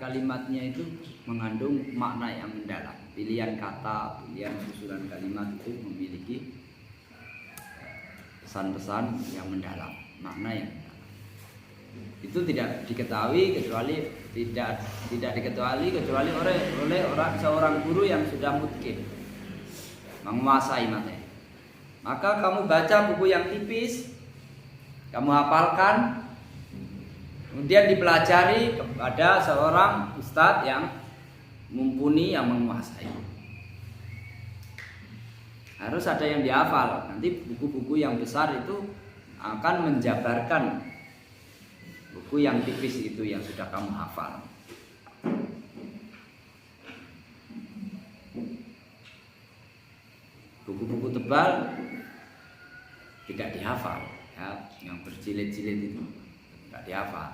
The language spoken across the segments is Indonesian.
kalimatnya itu mengandung makna yang mendalam. Pilihan kata, pilihan susunan kalimat itu memiliki pesan-pesan yang mendalam, makna yang mendalam. Itu tidak diketahui kecuali oleh seorang guru yang sudah mutqin, menguasai materi. Maka kamu baca buku yang tipis, kamu hafalkan, kemudian dipelajari kepada seorang ustadz yang mumpuni, yang menguasai. Harus ada yang dihafal. Nanti buku-buku yang besar itu akan menjabarkan buku yang tipis itu yang sudah kamu hafal. Buku-buku tebal tidak dihafal, ya, yang berjilid-jilid itu tidak dihafal.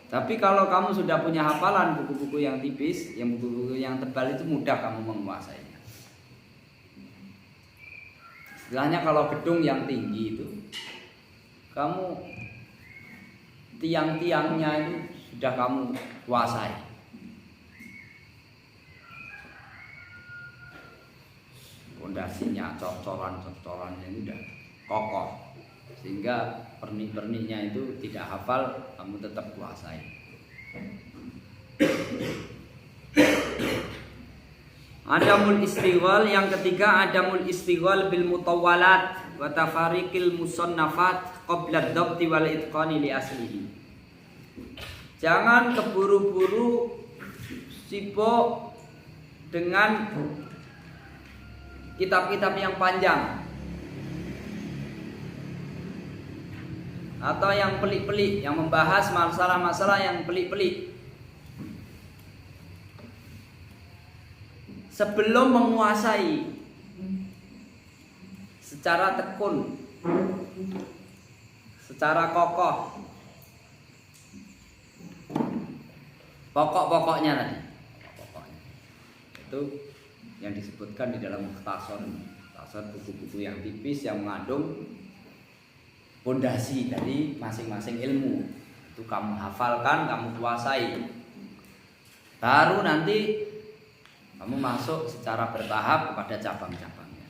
Tapi kalau kamu sudah punya hafalan buku-buku yang tipis, yang buku-buku yang tebal itu mudah kamu menguasainya. Istilahnya kalau gedung yang tinggi itu, kamu tiang-tiangnya itu sudah kamu kuasai. Pondasinya, cocolan-cocolannya itu sudah kokoh, sehingga pernik-perniknya itu tidak hafal, kamu tetap kuasai. Adamul istighwal, yang ketiga adamul istighwal bil mutawwalat wa tafariqil musannafat qabla ad-dabti wal itqani li aslihi. Jangan keburu-buru sibuk dengan kitab-kitab yang panjang atau yang pelik-pelik, yang membahas masalah-masalah yang pelik-pelik. Sebelum menguasai secara tekun, secara kokoh pokok-pokoknya tadi, itu yang disebutkan di dalam mukhtasar buku-buku yang tipis yang mengandung pondasi dari masing-masing ilmu. Itu kamu hafalkan, kamu kuasai, baru nanti kamu masuk secara bertahap kepada cabang-cabangnya.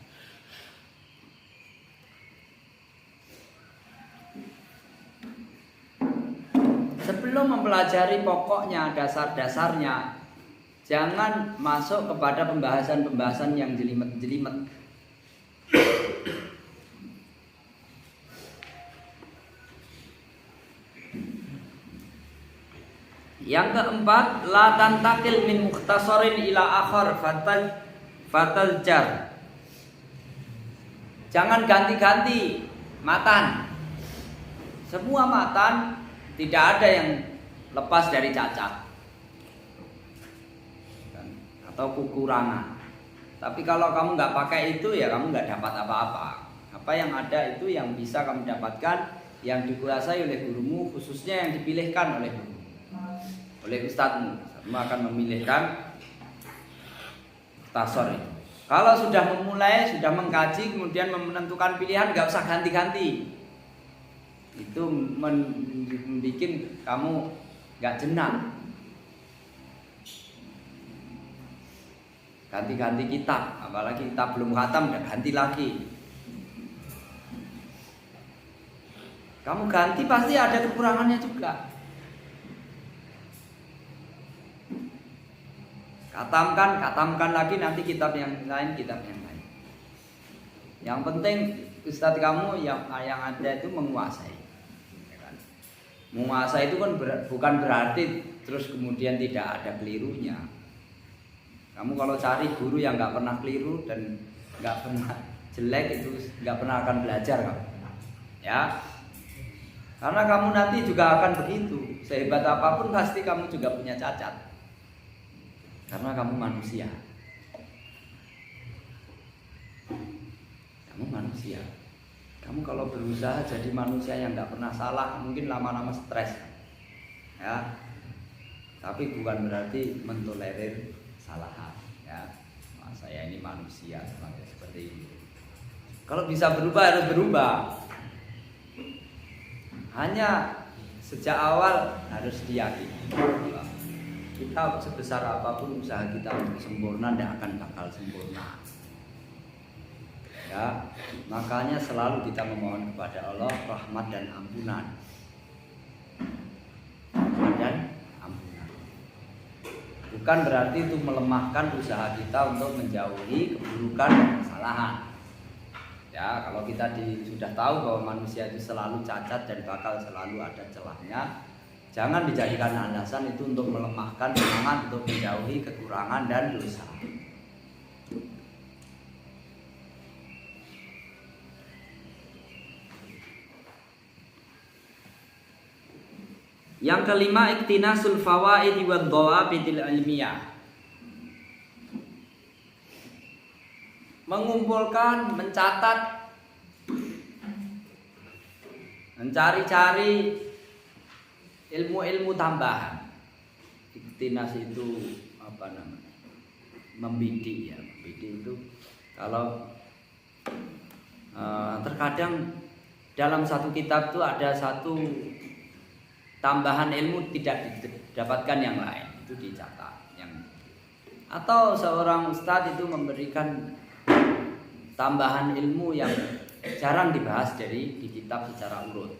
Sebelum mempelajari pokoknya, dasar-dasarnya, jangan masuk kepada pembahasan-pembahasan yang jelimet-jelimet. Yang keempat, la tantakil min mukhtasarin ila akhar fatal jar. Jangan ganti-ganti matan. Semua matan tidak ada yang lepas dari cacat atau kekurangan. Tapi kalau kamu nggak pakai itu, ya kamu nggak dapat apa-apa. Apa yang ada itu yang bisa kamu dapatkan, yang dikuasai oleh gurumu, khususnya yang dipilihkan oleh guru, oleh ustadzmu. Kamu akan memilihkan tasor itu. Kalau sudah memulai, sudah mengkaji, kemudian menentukan pilihan, nggak usah ganti-ganti. Itu membuat kamu nggak jenak. Ganti-ganti kitab, apalagi kitab belum khatam udah ganti lagi. Kamu ganti pasti ada kekurangannya juga. Katamkan lagi nanti kitab yang lain. Yang penting ustadz kamu yang ada itu menguasai. Menguasai itu kan bukan berarti terus kemudian tidak ada kelirunya. Kamu kalau cari guru yang nggak pernah keliru dan nggak pernah jelek, itu nggak pernah akan belajar kamu. Ya, karena kamu nanti juga akan begitu. Sehebat apapun pasti kamu juga punya cacat. Karena kamu manusia. Kamu manusia. Kamu kalau berusaha jadi manusia yang nggak pernah salah, mungkin lama-lama stres. Ya, tapi bukan berarti mentolerir kesalahan. Ya, saya ini manusia seperti ini. Kalau bisa berubah harus berubah. Hanya sejak awal harus diyakini kita sebesar apapun usaha kita untuk sempurna tidak akan bakal sempurna. Ya, makanya selalu kita memohon kepada Allah rahmat dan ampunan. Rahmat dan ampunan. Bukan berarti itu melemahkan usaha kita untuk menjauhi keburukan dan kesalahan. Ya, kalau kita sudah tahu bahwa manusia itu selalu cacat dan bakal selalu ada celahnya, jangan dijadikan alasan itu untuk melemahkan semangat untuk menjauhi kekurangan dan dosa. Yang kelima, iktinasul fawaid wa dhawabitil ilmiyah. Mengumpulkan, mencatat, mencari-cari ilmu-ilmu tambahan. Iktinas itu apa namanya? Membidik ya. Membidik itu kalau terkadang dalam satu kitab itu ada satu tambahan ilmu tidak didapatkan yang lain, itu dicatat. Atau seorang ustadz itu memberikan tambahan ilmu yang jarang dibahas di kitab secara urut.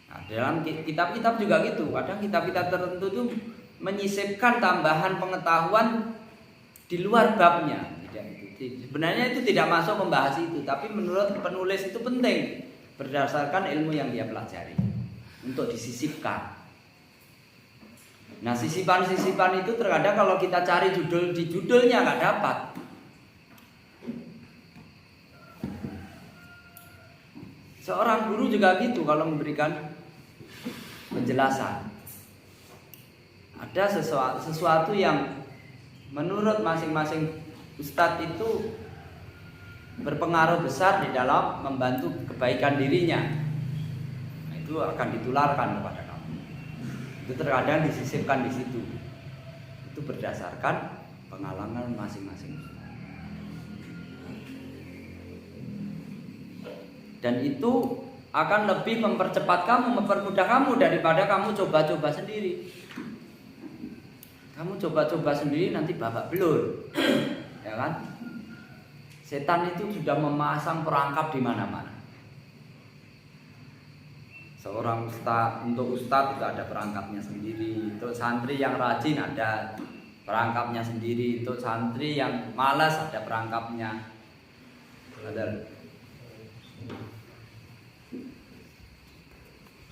Nah, dalam kitab-kitab juga gitu. Kadang kitab-kitab tertentu itu menyisipkan tambahan pengetahuan di luar babnya. Sebenarnya itu tidak masuk membahas itu, tapi menurut penulis itu penting berdasarkan ilmu yang dia pelajari untuk disisipkan. Nah, sisipan-sisipan itu terkadang kalau kita cari di judulnya nggak dapat. Seorang guru juga gitu kalau memberikan penjelasan. Ada sesuatu yang menurut masing-masing ustadz itu berpengaruh besar di dalam membantu kebaikan dirinya. Itu akan ditularkan kepada kamu. Itu terkadang disisipkan di situ. Itu berdasarkan pengalaman masing-masing. Dan itu akan lebih mempercepat kamu, mempermudah kamu daripada kamu coba-coba sendiri. Kamu coba-coba sendiri nanti babak belur. Ya kan? Setan itu sudah memasang perangkap di mana-mana. Seorang untuk ustadz itu ada perangkapnya sendiri. Untuk santri yang rajin ada perangkapnya sendiri. Untuk santri yang malas ada perangkapnya.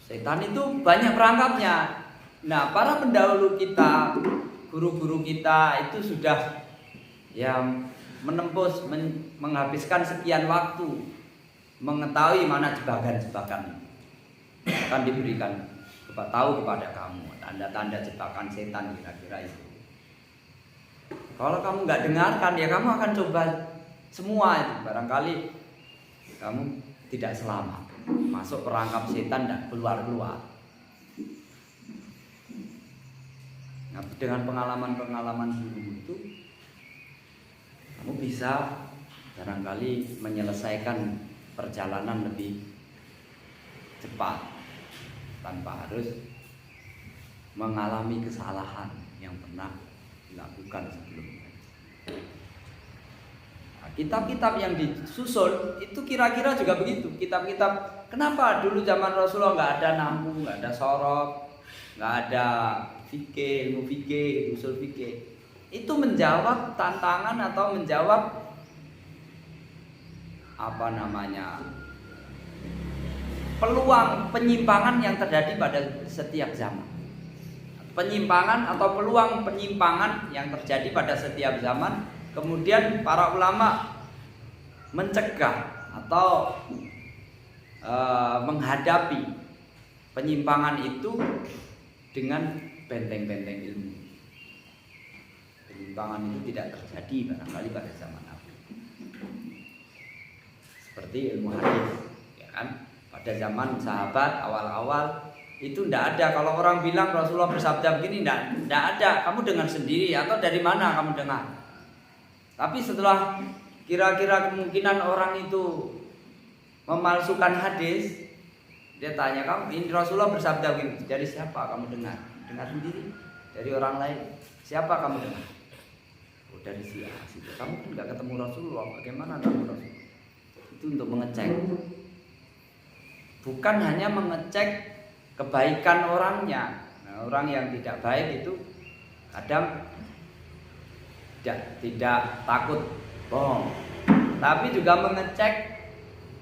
Setan itu banyak perangkapnya. Nah, para pendahulu kita, guru-guru kita itu sudah menghabiskan sekian waktu mengetahui mana jebakan-jebakan akan diberikan tahu kepada kamu tanda-tanda jebakan setan kira-kira itu. Kalau kamu nggak dengarkan ya kamu akan coba semua itu, barangkali kamu tidak selamat masuk perangkap setan dan keluar-keluar. Nah, dengan pengalaman-pengalaman dulu itu kamu bisa barangkali menyelesaikan perjalanan lebih cepat tanpa harus mengalami kesalahan yang pernah dilakukan sebelumnya. Nah, kitab-kitab yang disusun itu kira-kira juga begitu. Kitab-kitab, kenapa dulu zaman Rasulullah nggak ada nahwu, nggak ada sorok, nggak ada fikih, ilmu fikih, usul fikih. Itu menjawab tantangan atau menjawab peluang penyimpangan yang terjadi pada setiap zaman. Penyimpangan atau peluang penyimpangan yang terjadi pada setiap zaman, kemudian para ulama mencegah atau menghadapi penyimpangan itu dengan benteng-benteng ilmu. Penyimpangan itu tidak terjadi barangkali pada zaman Nabi. Seperti ilmu hadis, ya kan? Pada zaman sahabat awal-awal itu tidak ada. Kalau orang bilang Rasulullah bersabda begini, tidak ada. Kamu dengar sendiri atau dari mana kamu dengar? Tapi setelah kira-kira kemungkinan orang itu memalsukan hadis, Dia tanya, kamu ini Rasulullah bersabda begini, dari siapa kamu dengar? Dengar sendiri dari orang lain. Siapa kamu dengar? Oh, dari si A. Kamu kan nggak ketemu Rasulullah, bagaimana kamu Rasulullah? Itu untuk mengecek. Bukan hanya mengecek kebaikan orangnya. Nah, orang yang tidak baik itu kadang tidak takut bohong, tapi juga mengecek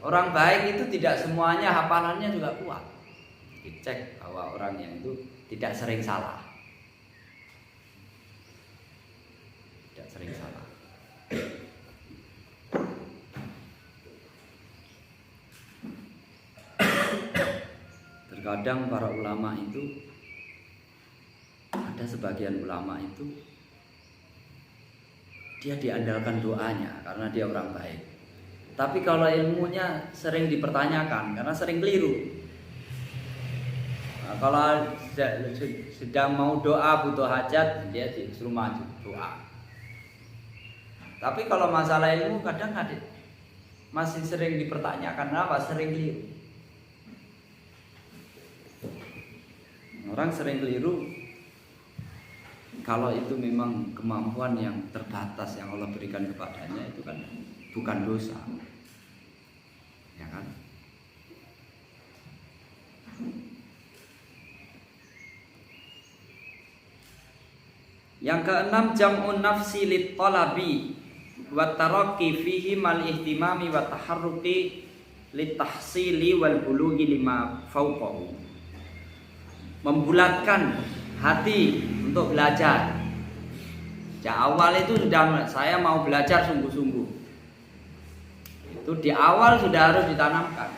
orang baik itu tidak semuanya hafalannya juga kuat. Dicek bahwa orang yang itu tidak sering salah. Tidak sering salah. Terkadang para ulama itu, ada sebagian ulama itu dia diandalkan doanya karena dia orang baik. Tapi kalau ilmunya sering dipertanyakan karena sering keliru. Nah, kalau sedang mau doa butuh hajat, dia disuruh maju doa. Tapi kalau masalah ilmu kadang ada masih sering dipertanyakan, kenapa? Sering keliru. Orang sering keliru kalau itu memang kemampuan yang terbatas yang Allah berikan kepadanya, itu kan bukan dosa, ya kan? Yang keenam, jam'un nafsi lit talabi wa taraqi fihi mal ihtimami wa taharruqi lit tahsili wal bulughi lima fawqahu. Membulatkan hati untuk belajar. Sejak awal itu sudah saya mau belajar sungguh-sungguh. Itu di awal sudah harus ditanamkan.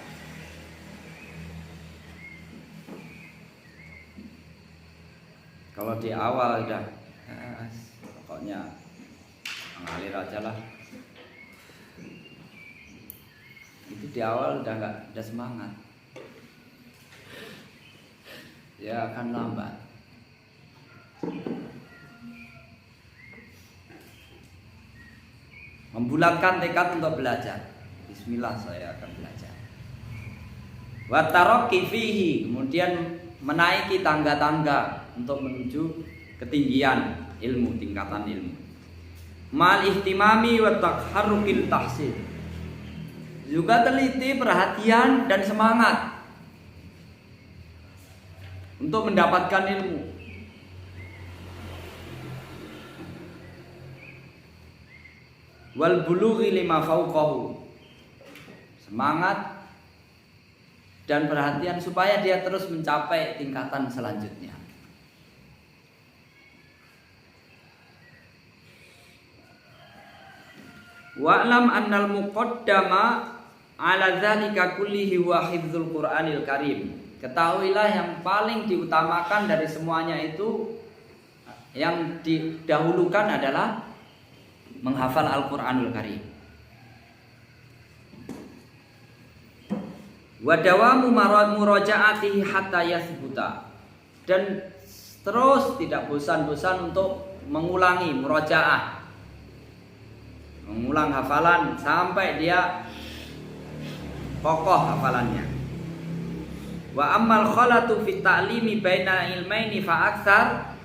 Kalau di awal sudah pokoknya mengalir aja lah. Itu di awal udah nggak ada semangat. Ya akan lambat. Membulatkan tekad untuk belajar. Bismillah, saya akan belajar. Wa taraqi fihi, kemudian menaiki tangga-tangga untuk menuju ketinggian ilmu, tingkatan ilmu. Mal ihtimami wa taharrukil tahsil. Juga teliti, perhatian dan semangat untuk mendapatkan ilmu. Wal bulughi lima fawqahu, semangat dan perhatian supaya dia terus mencapai tingkatan selanjutnya. Wa'lam annal muqaddama ala dzalika kullihi wa hifdzul Qur'anil Karim. Ketahuilah yang paling diutamakan dari semuanya itu, yang didahulukan adalah menghafal Al-Qur'anul Karim. Wa dawamu murajaatihi hatta yathbuta, dan terus tidak bosan-bosan untuk mengulangi murajaah, mengulang hafalan sampai dia kokoh hafalannya. Wa ammal khalatu fi ta'limi baina ilmaini fa aktsar,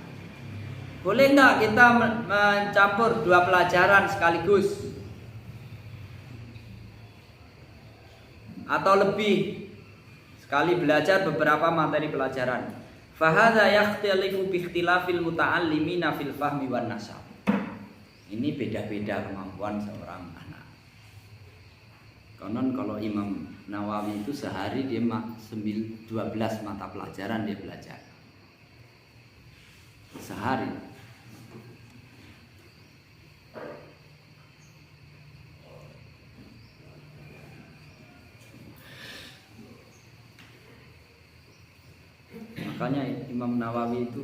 boleh enggak kita mencampur dua pelajaran sekaligus atau lebih, sekali belajar beberapa materi pelajaran. Fa hadza yakhtalifu bi ikhtilafil muta'allimina fil fahmi wan nasab. Ini beda-beda kemampuan seorang anak. Konon kalau Imam Nawawi itu sehari dia 12 mata pelajaran dia belajar. Sehari. Makanya Imam Nawawi itu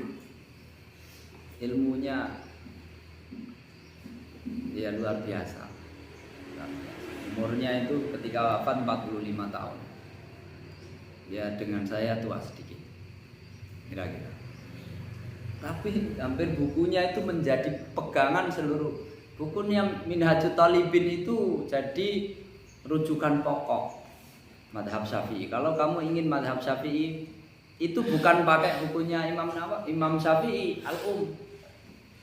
ilmunya ya luar biasa. Umurnya itu ketika wafat 45 tahun. Ya dengan saya tua sedikit, kira-kira. Tapi hampir bukunya itu menjadi pegangan seluruh. Bukunya Minhajut Talibin itu jadi rujukan pokok madhab Syafi'i. Kalau kamu ingin madhab Syafi'i, itu bukan pakai bukunya Imam Syafi'i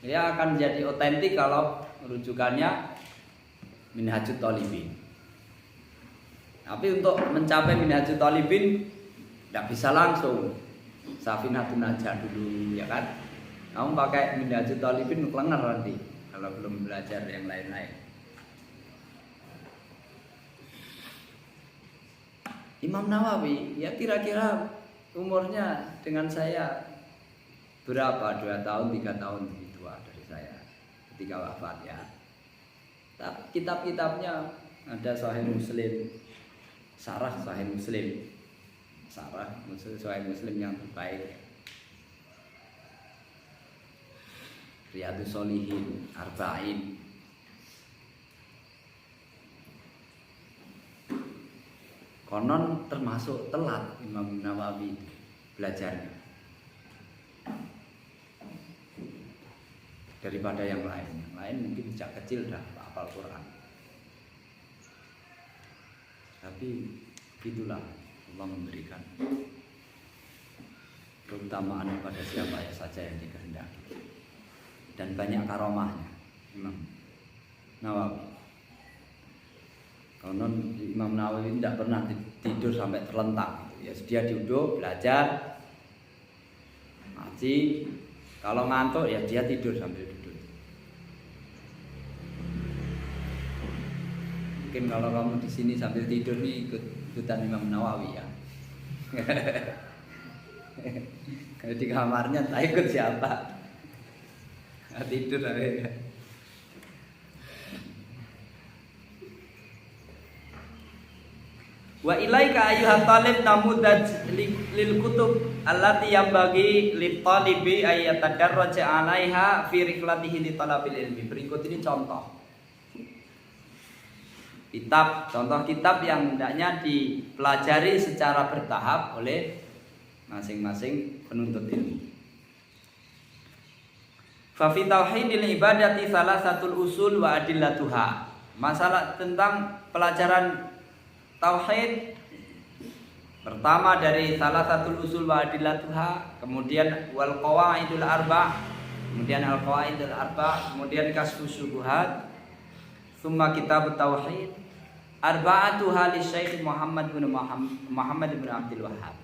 Dia akan jadi otentik kalau rujukannya Minhajut Thalibin. Tapi untuk mencapai Minhajut Thalibin tidak bisa langsung Safinatun Najah dulu, ya kan? Kamu pakai Minhajut Thalibin kelenger nanti kalau belum belajar yang lain-lain. Imam Nawawi ya kira-kira umurnya dengan saya berapa? 2 tahun, 3 tahun lebih tua dari saya ketika wafat ya. Kitab-kitabnya ada Sahih Muslim, Syarah Sahih Muslim, Sahih Muslim yang terbaik, Riyadhus Shalihin, Arba'in. Konon termasuk telat Imam Nawawi belajarnya daripada yang lain. Yang lain mungkin sejak kecil dah hafal Quran. Tapi itulah Allah memberikan keutamaan pada siapa saja yang dikehendaki. Dan banyak karomahnya Imam Nawawi. Konon Imam Nawawi tidak pernah tidur sampai terlentang. Ya dia duduk belajar, ngaji. Kalau ngantuk ya dia tidur sambil duduk. Mungkin kalau kamu di sini sambil tidur nih ikutan Imam Nawawi ya. Kalau di kamarnya tak ikut siapa? Nggak tidur aja. Wa ilaika ayyuhat talib namudaj lil kutub allati yambagi lit talibi ayatadarraja 'alaiha fi rihlatihi li talabil ilmi. Berikut ini contoh kitab yang hendaknya dipelajari secara bertahap oleh masing-masing penuntut ilmu. Fa fi tauhidil ibadati salasatul usul wa adillatuha. Masalah tentang pelajaran tauhid pertama dari salah satu usul wa adillatuha, kemudian wal qawaidul arba, kemudian al qawaidul arba, kemudian kasfus syubhat, summa kitab tauhid, arba'atuha li Syekh Muhammad bin Abdul Wahhab.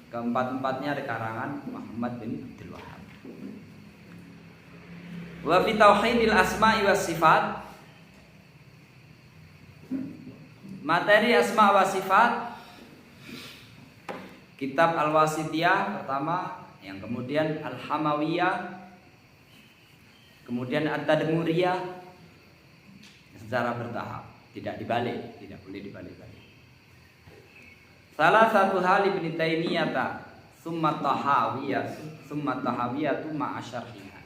Keempat-empatnya dari karangan Muhammad bin Abdul Wahhab. Wa fi tauhidil asma'i was sifat, materi asma wa sifat, kitab Al-Wasitiyah pertama, yang kemudian Al-Hamawiyah, kemudian At-Tadmuriyah, secara bertahap, tidak dibalik, tidak boleh dibalik-balik. Salah satu hal Ibnu Taimiyah summa tahawiyah ma'a syarhiha.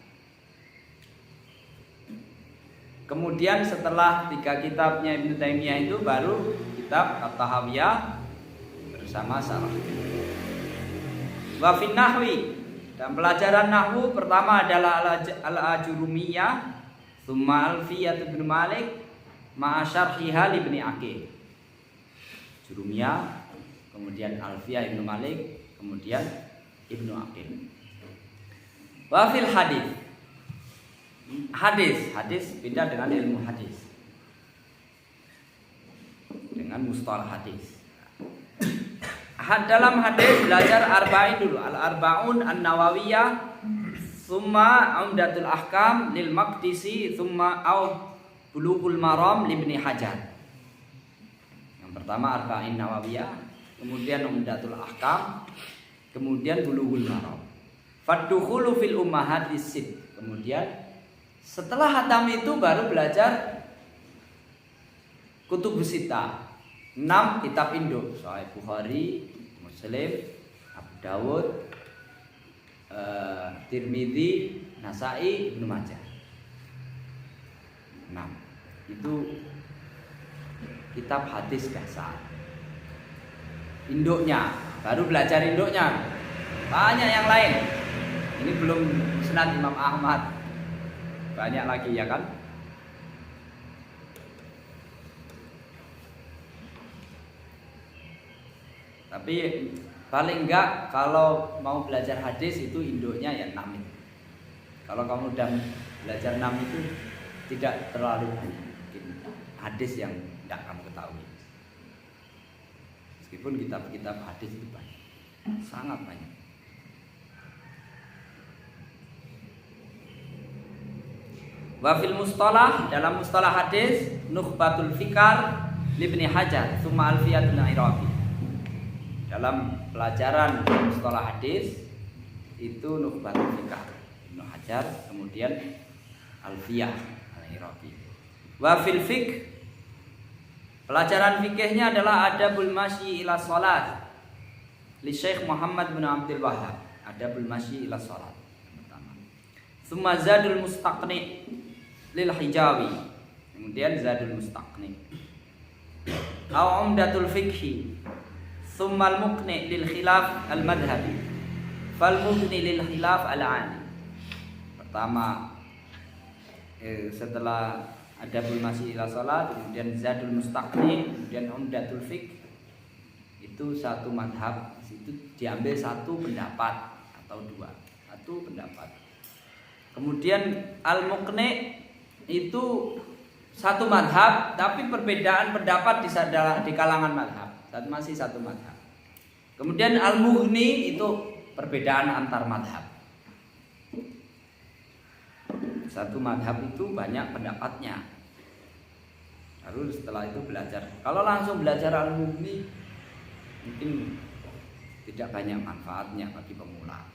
Kemudian setelah 3 kitabnya Ibnu Taimiyah itu baru kitab At-Tahawiyah bersama syarah. Wa fin nahwi, dan pelajaran nahwu pertama adalah Al-Ajurumiyah, tsumma Alfiyah Ibnu Malik ma'a syarhiha li Ibnu Aqil. Jurumiyah, kemudian Alfiyah Ibnu Malik, kemudian Ibnu Aqil. Wa fil hadis beda dengan ilmu hadis, dengan mustalah hadis. Dalam hadis belajar arba'in dulu, al-arba'un an-nawawiyah, summa umdatul ahkam lil Maqdisi, summa bulughul maram li Ibnu Hajar. Yang pertama arba'in nawawiyah, kemudian umdatul ahkam, kemudian bulughul maram. Faddukhulu fil ummahatis sit. Kemudian setelah hatam itu baru belajar Kutubus Sittah, 6 kitab induk, Sahih Bukhari, Muslim, Abu Dawud, Tirmidzi, Nasai, Ibnu Majah. 6. Itu kitab hadis dasar. Induknya, baru belajar induknya. Banyak yang lain. Ini belum Musnad Imam Ahmad. Banyak lagi ya kan? Tapi paling enggak kalau mau belajar hadis itu induknya ya 6 itu. Kalau kamu udah belajar 6 itu tidak terlalu banyak hadis yang tidak kamu ketahui. Meskipun kitab-kitab hadis itu banyak, sangat banyak. Wa fil mustalah, dalam mustalah hadis, nukhbatul fikar libni Hajar tsumma alfiyatul Iraqi. Dalam pelajaran mustalah hadis itu nukhbatul fikar Ibnu Hajar, kemudian alfiyah al-Iraqi. Wa fil fiqh, pelajaran fikihnya adalah adabul masyi ila shalat li Syekh Muhammad bin Abdul Wahhab. Adabul masyi ila shalat pertama. Tsumma zadul mustaqni lil Hijawi, kemudian zadul mustaqni. Au umdatul fiqhi, tsumma al muqni lil khilaf al madhhabi, fal mughni lil khilaf al ani. Pertama setelah adabul masyi ila shalat, kemudian zadul mustaqni, kemudian umdatul fiqh. Itu satu madhab, itu diambil satu pendapat atau dua, satu pendapat. Kemudian al muqni itu satu madhab, tapi perbedaan pendapat di kalangan madhab, masih satu madhab. Kemudian al-mughni itu perbedaan antar madhab. Satu madhab itu banyak pendapatnya. Lalu setelah itu belajar. Kalau langsung belajar al-mughni mungkin tidak banyak manfaatnya bagi pemula.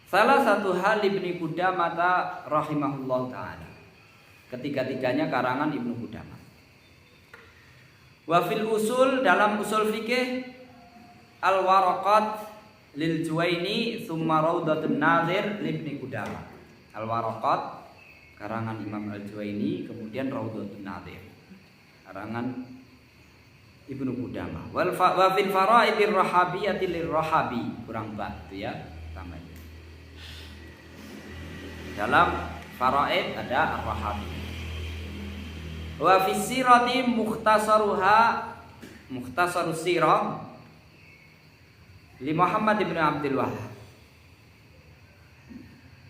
Salah satu hal Ibnu Qudamah rahimahullah ta'ala. Ketiga-tiganya karangan Ibnu Qudamah. Wa fil usul, dalam usul fikih, al-waraqat lil Juwaini tsumma raudatun nazir li Ibnu Qudamah. Al-waraqat karangan Imam Al-Juwaini, kemudian raudatun nazir karangan Ibnu Qudamah. Wa fil faraidir rahabiyati lir rahabi, kurang bak itu ya, tambah. Dalam faraid ada ar-rahabi. Wa fi sirati mukhtasarus sirah li Muhammad ibn Abdul Wahhab.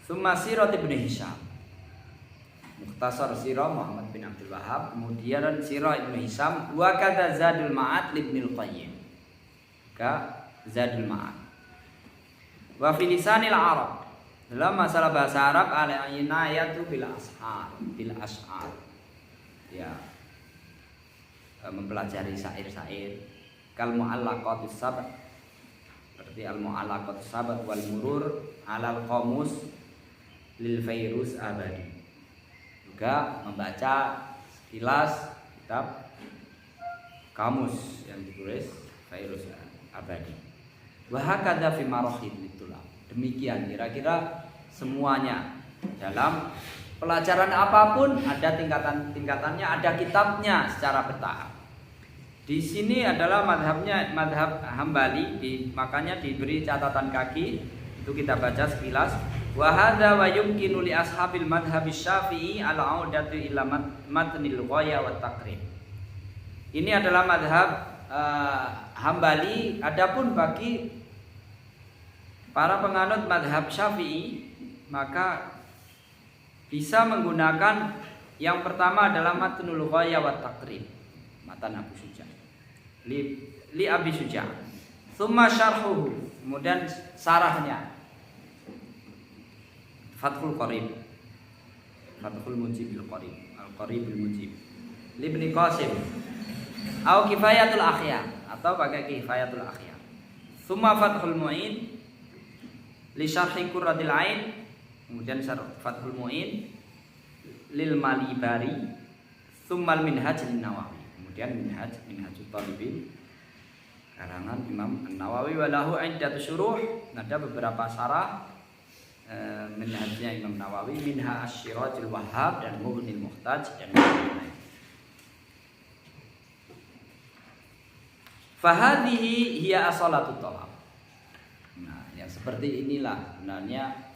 Tsumma sirat ibn Hisham. Mukhtasar sirah Muhammad bin Abdul Wahhab, kemudian sirah ibn Hisham, wa kadza Zadul Ma'ad li Ibnul Qayyim. Zadul Ma'ad. Wa fi lisanil Arab, dalam masalah bahasa Arab, al-inayatu bil ash'ar. Ya, mempelajari syair-syair. Kal mu'allaqatus sab', seperti al mu'allaqatus sab' wal murur alal qamus lil Fairuz Abadi. Juga membaca sekilas kitab kamus yang ditulis Fairuz Abadi. Wa hakadza fi marahil litulab. Demikian kira-kira semuanya dalam pelajaran apapun ada tingkatannya, ada kitabnya secara bertahap. Di sini adalah madhab Hambali, makanya diberi catatan kaki. Itu kita baca sekilas. Wa hadza wa yumkinu li ashabil madhhab Syafi'i al-audatu ila matnil ghaya wat taqrib. Ini adalah madhab Hambali. Adapun bagi para penganut madhab Syafi'i, maka bisa menggunakan yang pertama adalah matnul ghaya wat taqrib, matan Abu Suja, li Abi Suja. Tsumma syarhuhu, kemudian sarahnya Fathul Qarib, Fathul Mujib al-Qarib, al-Qaribul Mujib, li Ibnu Qasim, atau Kifayatul Akhyar, atau pakai Kifayatul Akhyar. Tsumma Fathul Mu'in li syarhi Qurratil Ain, kemudian Fathul Mu'in lil Malibari, tsumma al-Minhaj lin-Nawawi, kemudian Minhajut Talibin karangan Imam An-Nawawi, wa lahu iddatu syuruh, ada beberapa syarah minhajnya Imam Nawawi, minha Asy-Syirajul Wahhab dan Mughnil Muhtaj dan lain-lain. Fahadhihi hiya asalatut talab. Nah, yang seperti inilah sebenarnya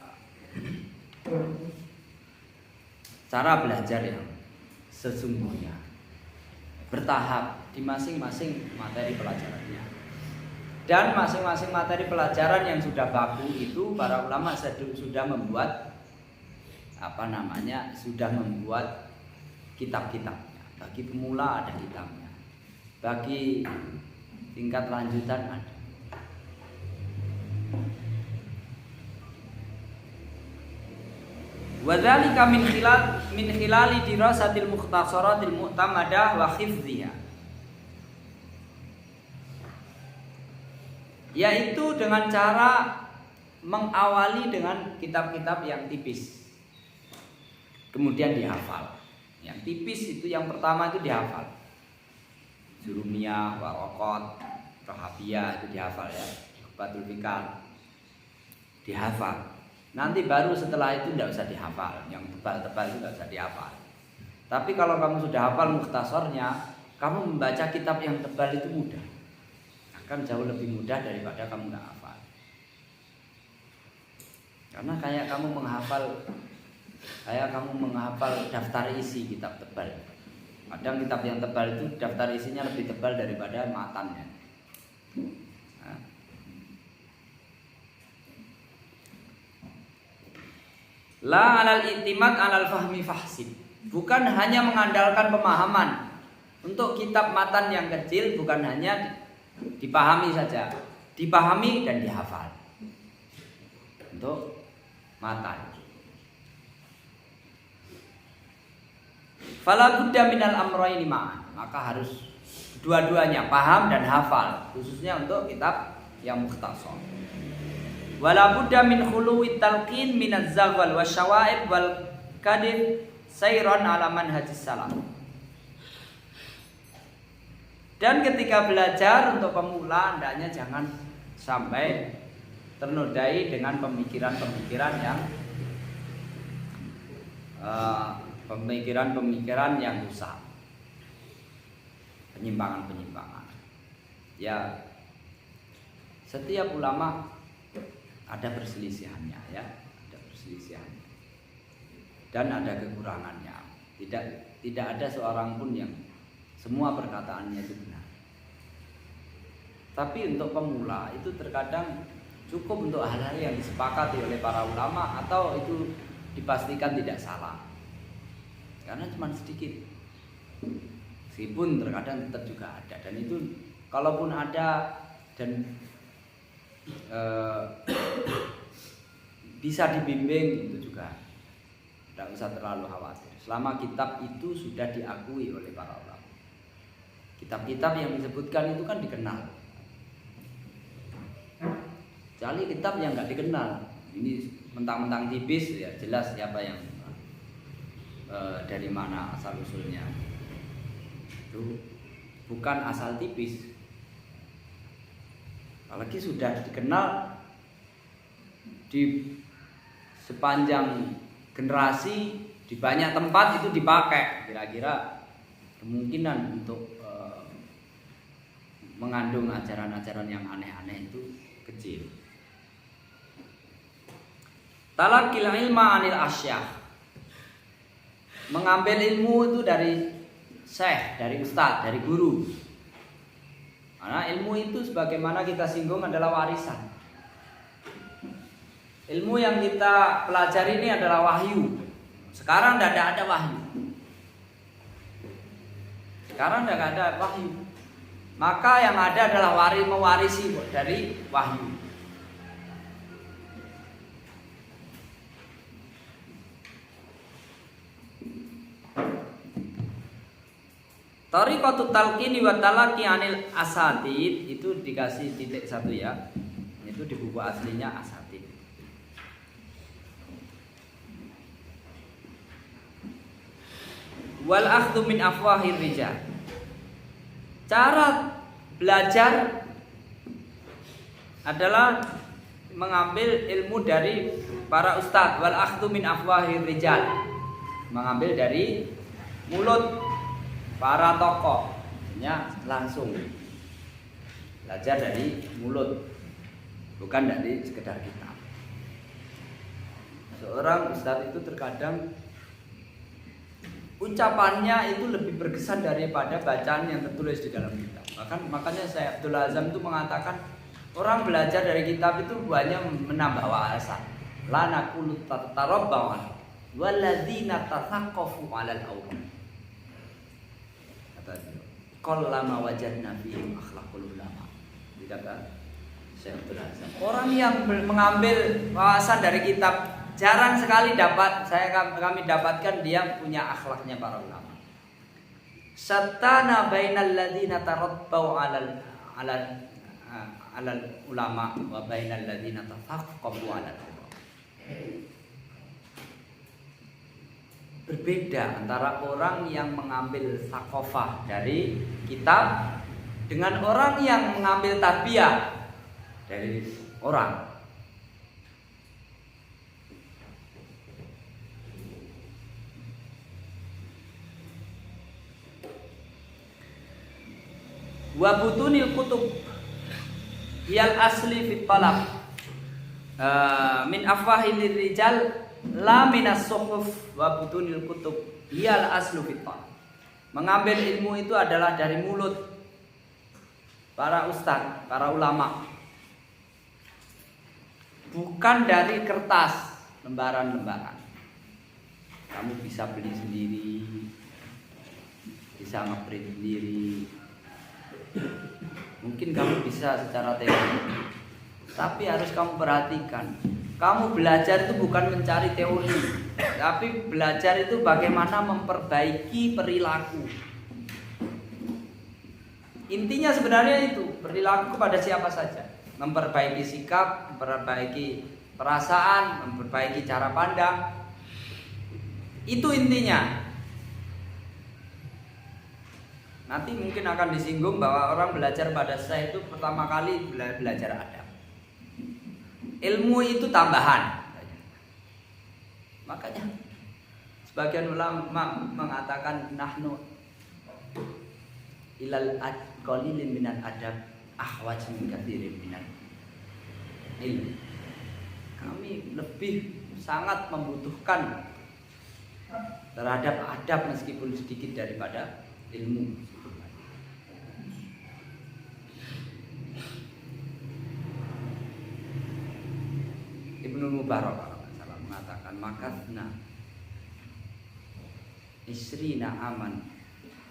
cara belajar yang sesungguhnya, bertahap di masing-masing materi pelajarannya. Dan masing-masing materi pelajaran yang sudah baku itu para ulama sudah membuat sudah membuat kitab-kitabnya. Bagi pemula ada kitabnya, bagi tingkat lanjutan ada. Wadzalika min khilali dirasatil mukhtasaratil mu'tamadah wa hifdhiha, yaitu dengan cara mengawali dengan kitab-kitab yang tipis kemudian dihafal. Yang tipis itu yang pertama itu dihafal. Jurumiyah, Waraqat, Rahabiyah itu dihafal ya. Batul Fikar dihafal. Nanti baru setelah itu tidak usah dihafal. Yang tebal-tebal itu tidak usah dihafal. Tapi kalau kamu sudah hafal mukhtasarnya, kamu membaca kitab yang tebal itu mudah. Akan jauh lebih mudah daripada kamu nggak hafal. Karena kayak kamu menghafal daftar isi kitab tebal. Kadang kitab yang tebal itu daftar isinya lebih tebal daripada matannya. Nah. La alal i'timad alal fahmi fahsib. Bukan hanya mengandalkan pemahaman. Untuk kitab matan yang kecil bukan hanya dipahami saja, dipahami dan dihafal. Untuk matan. Fala budda minal amrayni ma'an. Maka harus dua-duanya, paham dan hafal, khususnya untuk kitab yang mukhtasar. Wala budda min khuluwi talqin minaz zaghwal wasyawaib wal kadif sayran ala manhajis salaf. Dan ketika belajar untuk pemula, hendaknya jangan sampai ternodai dengan pemikiran-pemikiran yang rusak, penyimpangan-penyimpangan. Ya, setiap ulama ada perselisihannya ya, ada perselisihannya dan ada kekurangannya. Tidak ada seorang pun yang semua perkataannya itu benar. Tapi untuk pemula itu terkadang cukup untuk hal-hal yang disepakati oleh para ulama atau itu dipastikan tidak salah. Karena cuma sedikit. Meskipun terkadang tetap juga ada, dan itu kalaupun ada dan bisa dibimbing itu juga tidak usah terlalu khawatir. Selama kitab itu sudah diakui oleh para ulama. Kitab-kitab yang disebutkan itu kan dikenal. Kecuali kitab yang nggak dikenal, ini mentang-mentang tipis ya jelas siapa yang dari mana asal usulnya. Itu bukan asal tipis. Apalagi sudah dikenal di sepanjang generasi, di banyak tempat itu dipakai, kira-kira kemungkinan untuk mengandung ajaran-ajaran yang aneh-aneh itu kecil. Talaqil ilma anil asyakh, mengambil ilmu itu dari syekh, dari ustadz, dari guru. Karena ilmu itu sebagaimana kita singgung adalah warisan. Ilmu yang kita pelajari ini adalah wahyu. Sekarang tidak ada wahyu. Sekarang tidak ada wahyu. Maka yang ada adalah mewarisi dari wahyu. Tariqatut talqini wa talaqi anil asatid itu dikasih titik satu ya. Itu di buku aslinya asatid. Wal akhdhu min afwahir rijal. Cara belajar adalah mengambil ilmu dari para ustadz. Wal akhdhu min afwahir rijal, mengambil dari mulut para tokoh, langsung belajar dari mulut, bukan dari sekedar kitab. Seorang ustadz itu terkadang ucapannya itu lebih berkesan daripada bacaan yang tertulis di dalam kitab. Makanya Syekh Abdul Azam itu mengatakan Orang belajar dari kitab itu hanya menambah wawasan. La naqulu tatarabbaw walladzina tasaqqafu 'alal awwal. Kata dia, qallama wajadna fihim akhlaqul ulama. Dikata Syekh Abdul Hasan. Orang yang mengambil wawasan dari kitab jarang sekali kami dapatkan dia punya akhlaknya para ulama. Satana bainal ladzina tarabbau 'alal ulama wa bainal ladzina tafaqqahu 'alal ulama. Berbeda antara orang yang mengambil thaqafah dari kitab dengan orang yang mengambil tarbiyah dari orang. Wa butunil kutub hiyal asli fit talab min afwahil rijal la minas suhuf wa butunil kutub hiyal aslu fit talab. Mengambil ilmu itu adalah dari mulut para ustaz, para ulama, bukan dari kertas, lembaran-lembaran. Kamu bisa beli sendiri, bisa ngeprint sendiri. Mungkin kamu bisa secara teori, tapi harus kamu perhatikan. Kamu belajar itu bukan mencari teori, tapi belajar itu bagaimana memperbaiki perilaku. Intinya sebenarnya itu perilaku kepada siapa saja. Memperbaiki sikap, memperbaiki perasaan, memperbaiki cara pandang. Itu intinya. Nanti mungkin akan disinggung bahwa orang belajar pada saya itu pertama kali belajar adab. Ilmu itu tambahan. Makanya sebagian ulama mengatakan nahnu ilal qalilin minal adab ahwaj min katsirin minal ilmu. Kami lebih sangat membutuhkan terhadap adab meskipun sedikit daripada ilmu. Ibnu Mubarak mengatakan makasna isrina aman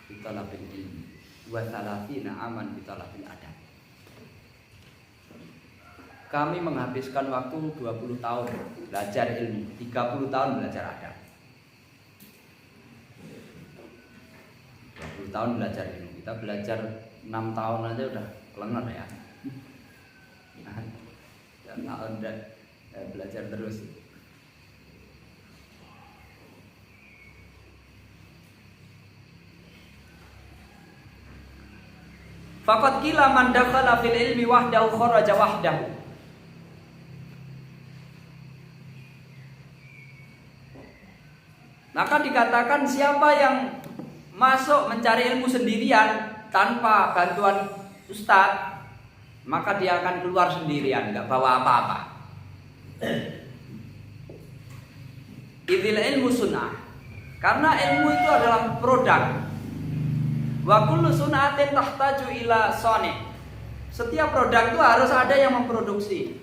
bitalabil ilmi wa thalathina aman bitalabil adab. Kami menghabiskan waktu 20 tahun belajar ilmu, 30 tahun belajar adab. 20 tahun belajar ilmu. Kita belajar 6 tahun aja udah kelengar ya. 6 tahun udah belajar terus. Faqad qila man dakhala fil ilmi wahdahu kharaja wahdahu. Maka dikatakan siapa yang masuk mencari ilmu sendirian tanpa bantuan ustadz, maka dia akan keluar sendirian, nggak bawa apa-apa. Idzil ilmu sunnah, karena ilmu itu adalah produk. Wa kullu sunnatin tahtaju ila sani. Setiap produk itu harus ada yang memproduksi.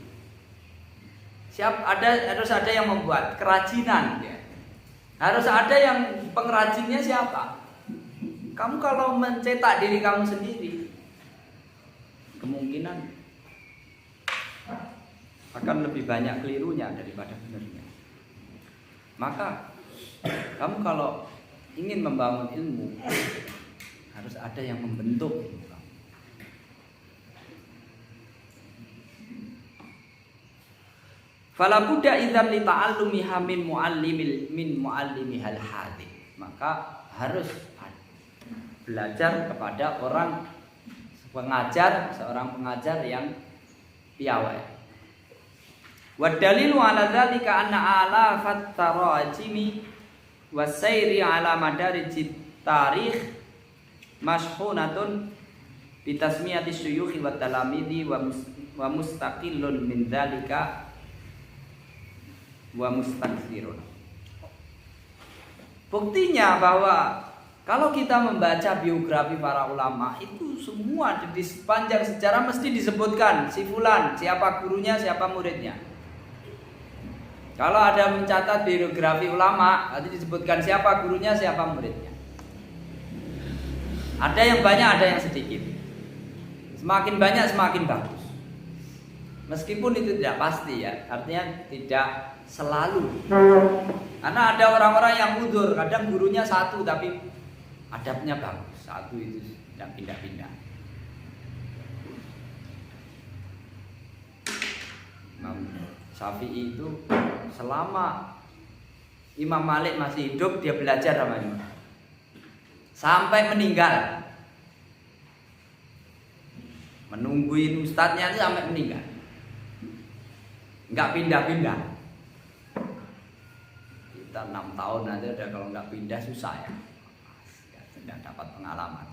Harus ada yang membuat kerajinan ya. Harus ada yang pengrajinnya siapa? Kamu kalau mencetak diri kamu sendiri, kemungkinan akan lebih banyak kelirunya daripada benar. Maka kamu kalau ingin membangun ilmu, harus ada yang membentuk ilmu kamu. Fala budda idzan li ta'allumiha min muallimihal hadith. Maka harus belajar kepada seorang pengajar yang piawai. Wa dalilu ala dzalika anna alafat tarajimi wasairi ala madarijit tarikh mashhunatun bitasmiyati syuyukhi wa talamidi wa mustaqillun min dzalika wa mustakthirun. Buktinya bahwa Kalau kita membaca biografi para ulama itu semua di sepanjang sejarah mesti disebutkan si fulan, siapa gurunya, siapa muridnya. Kalau ada mencatat biografi ulama, nanti disebutkan siapa gurunya, siapa muridnya. Ada yang banyak, ada yang sedikit. Semakin banyak semakin bagus. Meskipun itu tidak pasti ya, artinya tidak selalu. Karena ada orang-orang yang mundur, kadang gurunya satu tapi adabnya bagus, satu itu tidak pindah-pindah. Imam Syafi'i itu selama Imam Malik masih hidup dia belajar sama Imam sampai meninggal, menungguin ustadznya itu sampai meninggal, nggak pindah-pindah. Kita 6 tahun aja udah, kalau nggak pindah susah ya. Tidak dapat pengalaman.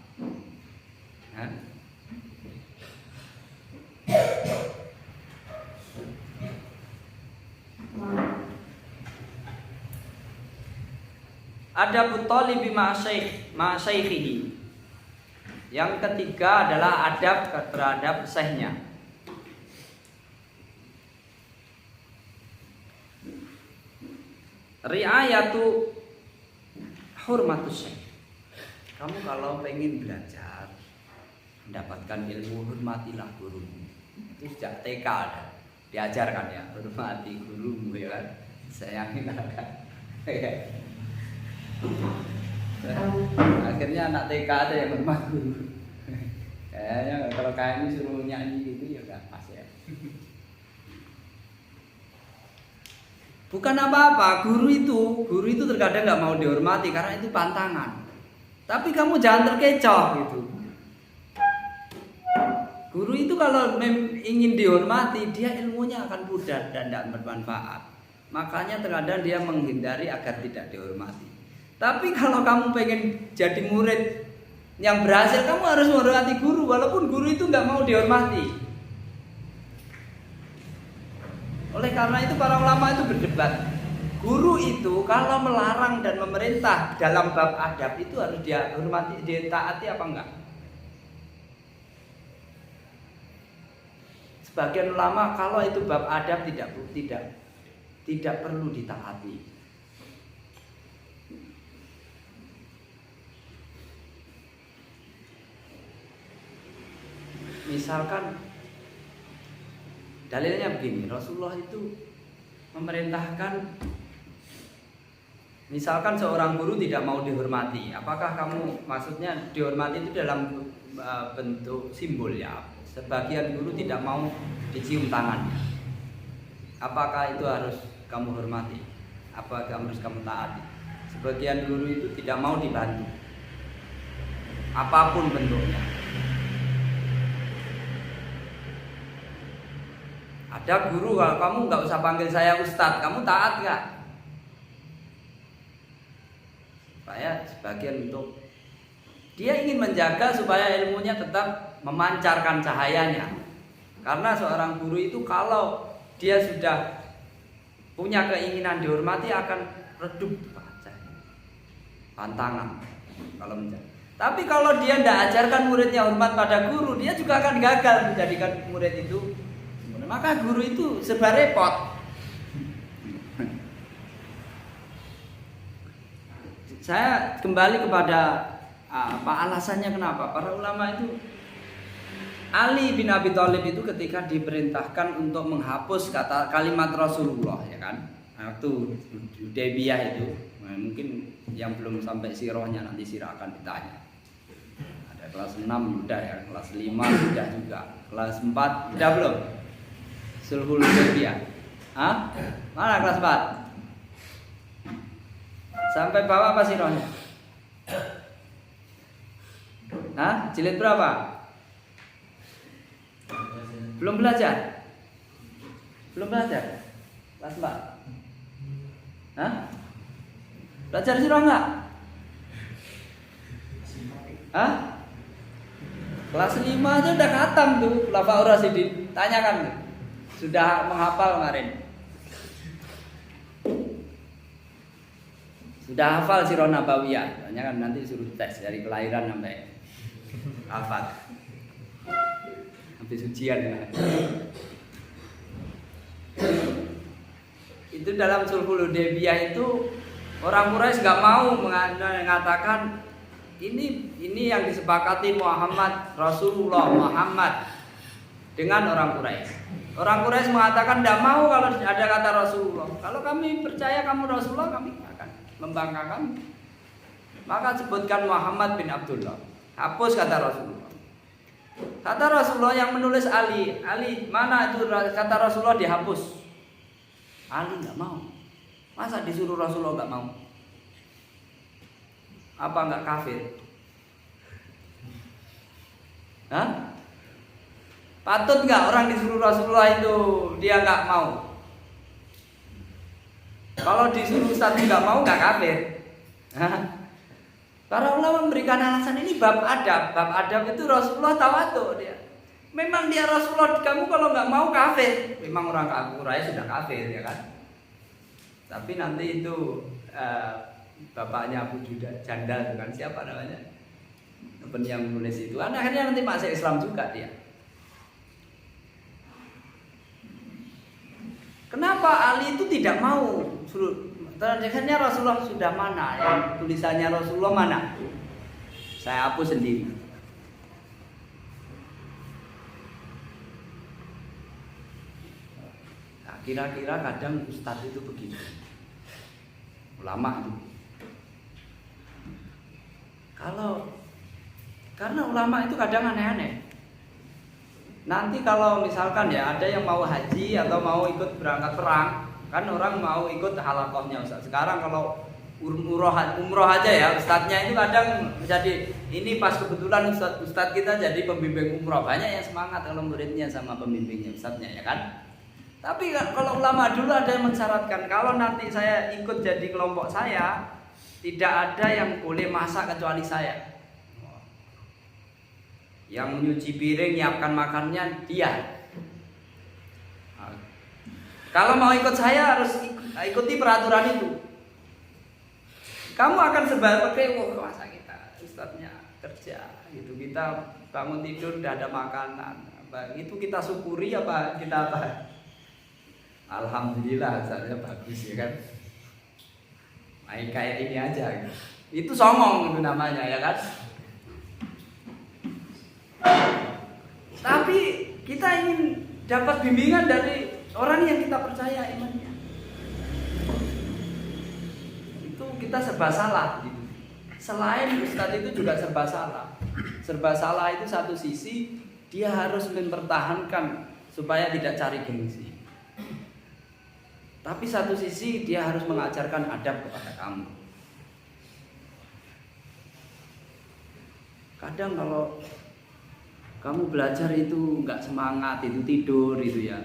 Ada butoli bima syekhihi. Yang ketiga adalah adab terhadap syekhnya. Riayatu hurmatus syekh. Kamu kalau pengen belajar, mendapatkan ilmu, hormatilah gurumu. Itu sejak TK ada diajarkan ya, hormati gurumu ya kan, sayangilah kan. Akhirnya anak TK ada yang hormat guru. Kayaknya kalau kayak ini suruh nyanyi gitu ya kan pas ya. Bukan apa-apa, guru itu terkadang nggak mau dihormati karena itu pantangan. Tapi kamu jangan terkecoh gitu. Guru itu kalau ingin dihormati, dia ilmunya akan pudar dan tidak bermanfaat. Makanya terkadang dia menghindari agar tidak dihormati. Tapi kalau kamu pengen jadi murid yang berhasil, kamu harus menghormati guru, walaupun guru itu nggak mau dihormati. Oleh karena itu para ulama itu berdebat. Guru itu kalau melarang dan memerintah dalam bab adab itu harus dia hormati, ditaati apa enggak? Sebagian ulama kalau itu bab adab tidak perlu ditaati. Misalkan dalilnya begini, Rasulullah itu memerintahkan, misalkan seorang guru tidak mau dihormati, apakah kamu maksudnya dihormati itu dalam bentuk simbol ya? Sebagian guru tidak mau dicium tangannya, apakah itu harus kamu hormati? Apa harus kamu taati? Sebagian guru itu tidak mau dibantu, apapun bentuknya. Ada guru, kalau kamu nggak usah panggil saya ustadz, kamu taat nggak? Supaya sebagian untuk dia ingin menjaga supaya ilmunya tetap memancarkan cahayanya. Karena seorang guru itu kalau dia sudah punya keinginan dihormati akan redup pantangan kalau menjaga. Tapi kalau dia tidak ajarkan muridnya hormat pada guru, dia juga akan gagal menjadikan murid itu. Maka guru itu serba repot. Saya kembali kepada apa alasannya kenapa para ulama itu. Ali bin Abi Thalib itu ketika diperintahkan untuk menghapus kata kalimat Rasulullah, ya kan, waktu Hudaybiyah itu, mungkin yang belum sampai sirahnya nanti sirah akan ditanya. Ada kelas 6 sudah ya, kelas 5 sudah juga, kelas 4 sudah belum? Sulhul Hudaybiyah. Hah? Mana kelas 4? Sampai bawah apa sirahnya? Hah? Jilid berapa? Belum belajar? Belum belajar? Kelas 4? Hah? Belajar sirah enggak? Hah? Kelas 5 aja udah khatam tuh Khulafaur Rasyidin. Tanyakan tuh. Sudah menghafal kemarin. Sudah hafal Sirah Nabawiyah, soalnya kan nanti suruh tes dari kelahiran sampai hafal. Habis ujian ya. Itu dalam Sulhul Hudaybiyah itu orang Quraisy nggak mau mengatakan ini yang disepakati Muhammad Rasulullah Muhammad dengan orang Quraisy. Orang Quraisy mengatakan tidak mau kalau ada kata Rasulullah. Kalau kami percaya kamu Rasulullah, kami akan membanggakan. Maka sebutkan Muhammad bin Abdullah. Hapus kata Rasulullah. Kata Rasulullah yang menulis Ali. Ali, mana itu kata Rasulullah dihapus. Ali nggak mau. Masa disuruh Rasulullah nggak mau? Apa nggak kafir? Hah? Patut nggak orang disuruh Rasulullah itu dia nggak mau? Kalau disuruh Ustaz nggak mau nggak kafir? Hah? Para ulama memberikan alasan ini bab adab. Bab adab itu Rasulullah tawadhu dia. Memang dia Rasulullah, kamu kalau nggak mau kafir. Memang orang Quraisy sudah kafir ya kan. Tapi nanti itu bapaknya Abu Jandal itu kan siapa namanya? Yang menulis itu. Akhirnya nanti masuk Islam juga dia. Kenapa Ali itu tidak mau? Ternyata Rasulullah sudah mana? Yang tulisannya Rasulullah mana? Saya hapus sendiri. Nah, kira-kira kadang Ustadz itu begitu. Ulama itu. Karena ulama itu kadang aneh-aneh. Nanti kalau misalkan ya ada yang mau haji atau mau ikut berangkat perang, kan orang mau ikut halakohnya Ustaz. Sekarang kalau umroh aja ya, ustadznya itu kadang jadi ini pas kebetulan ustadz kita jadi pembimbing umroh, banyak yang semangat kalau muridnya sama pembimbingnya ustadznya ya kan. Tapi kalau ulama dulu ada yang mensyaratkan kalau nanti saya ikut jadi kelompok saya, tidak ada yang boleh masak kecuali saya. Yang menyuci piring, nyiapkan makannya dia. Kalau mau ikut saya harus ikuti peraturan itu. Kamu akan sebab pakai masa kita ustadznya kerja gitu, kita bangun tidur udah ada makanan. Itu kita syukuri apa kita apa? Alhamdulillah saya bagus ya kan. Kayak ini aja gitu. Itu songong itu namanya ya kan. Tapi kita ingin dapat bimbingan dari orang yang kita percaya imannya. Itu kita serba salah gitu. Selain ustadz itu juga serba salah. Serba salah itu satu sisi dia harus mempertahankan supaya tidak cari gengsi. Tapi satu sisi dia harus mengajarkan adab kepada kamu. Kadang kalau kamu belajar itu nggak semangat, itu tidur itu ya.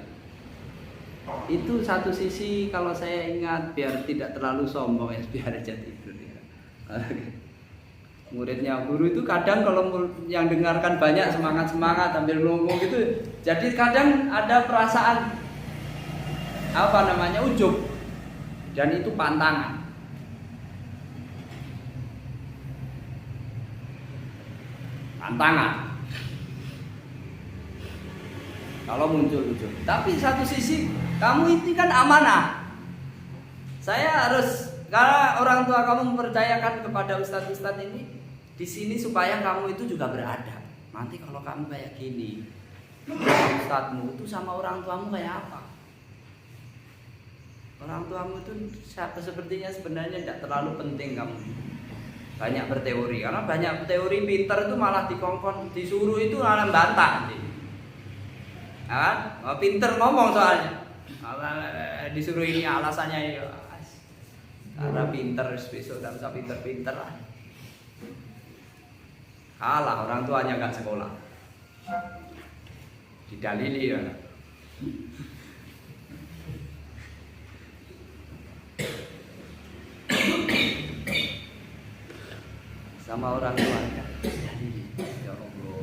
Itu satu sisi kalau saya ingat biar tidak terlalu sombong ya, biar aja tidur ya. Muridnya guru itu kadang kalau yang dengarkan banyak semangat sambil ngomong gitu, jadi kadang ada perasaan apa namanya ujub dan itu pantangan. Kalau muncul ujub. Tapi satu sisi kamu ini kan amanah. Saya harus, karena orang tua kamu mempercayakan kepada ustadz-ustadz ini di sini supaya kamu itu juga beradab. Nanti kalau kamu kayak gini, ustadzmu itu sama orang tuamu kayak apa? Orang tuamu itu sepertinya sebenarnya tidak terlalu penting kamu banyak berteori, karena banyak teori pinter itu malah dikongkon, disuruh itu malah bantah nanti. Kan? Pinter ngomong soalnya. Disuruh ini alasannya ya. Karena pinter besok dan bisa pinter lah. Kalah orang tuanya nggak sekolah. Didalili ya. Sama orang tuanya. Ya Allah.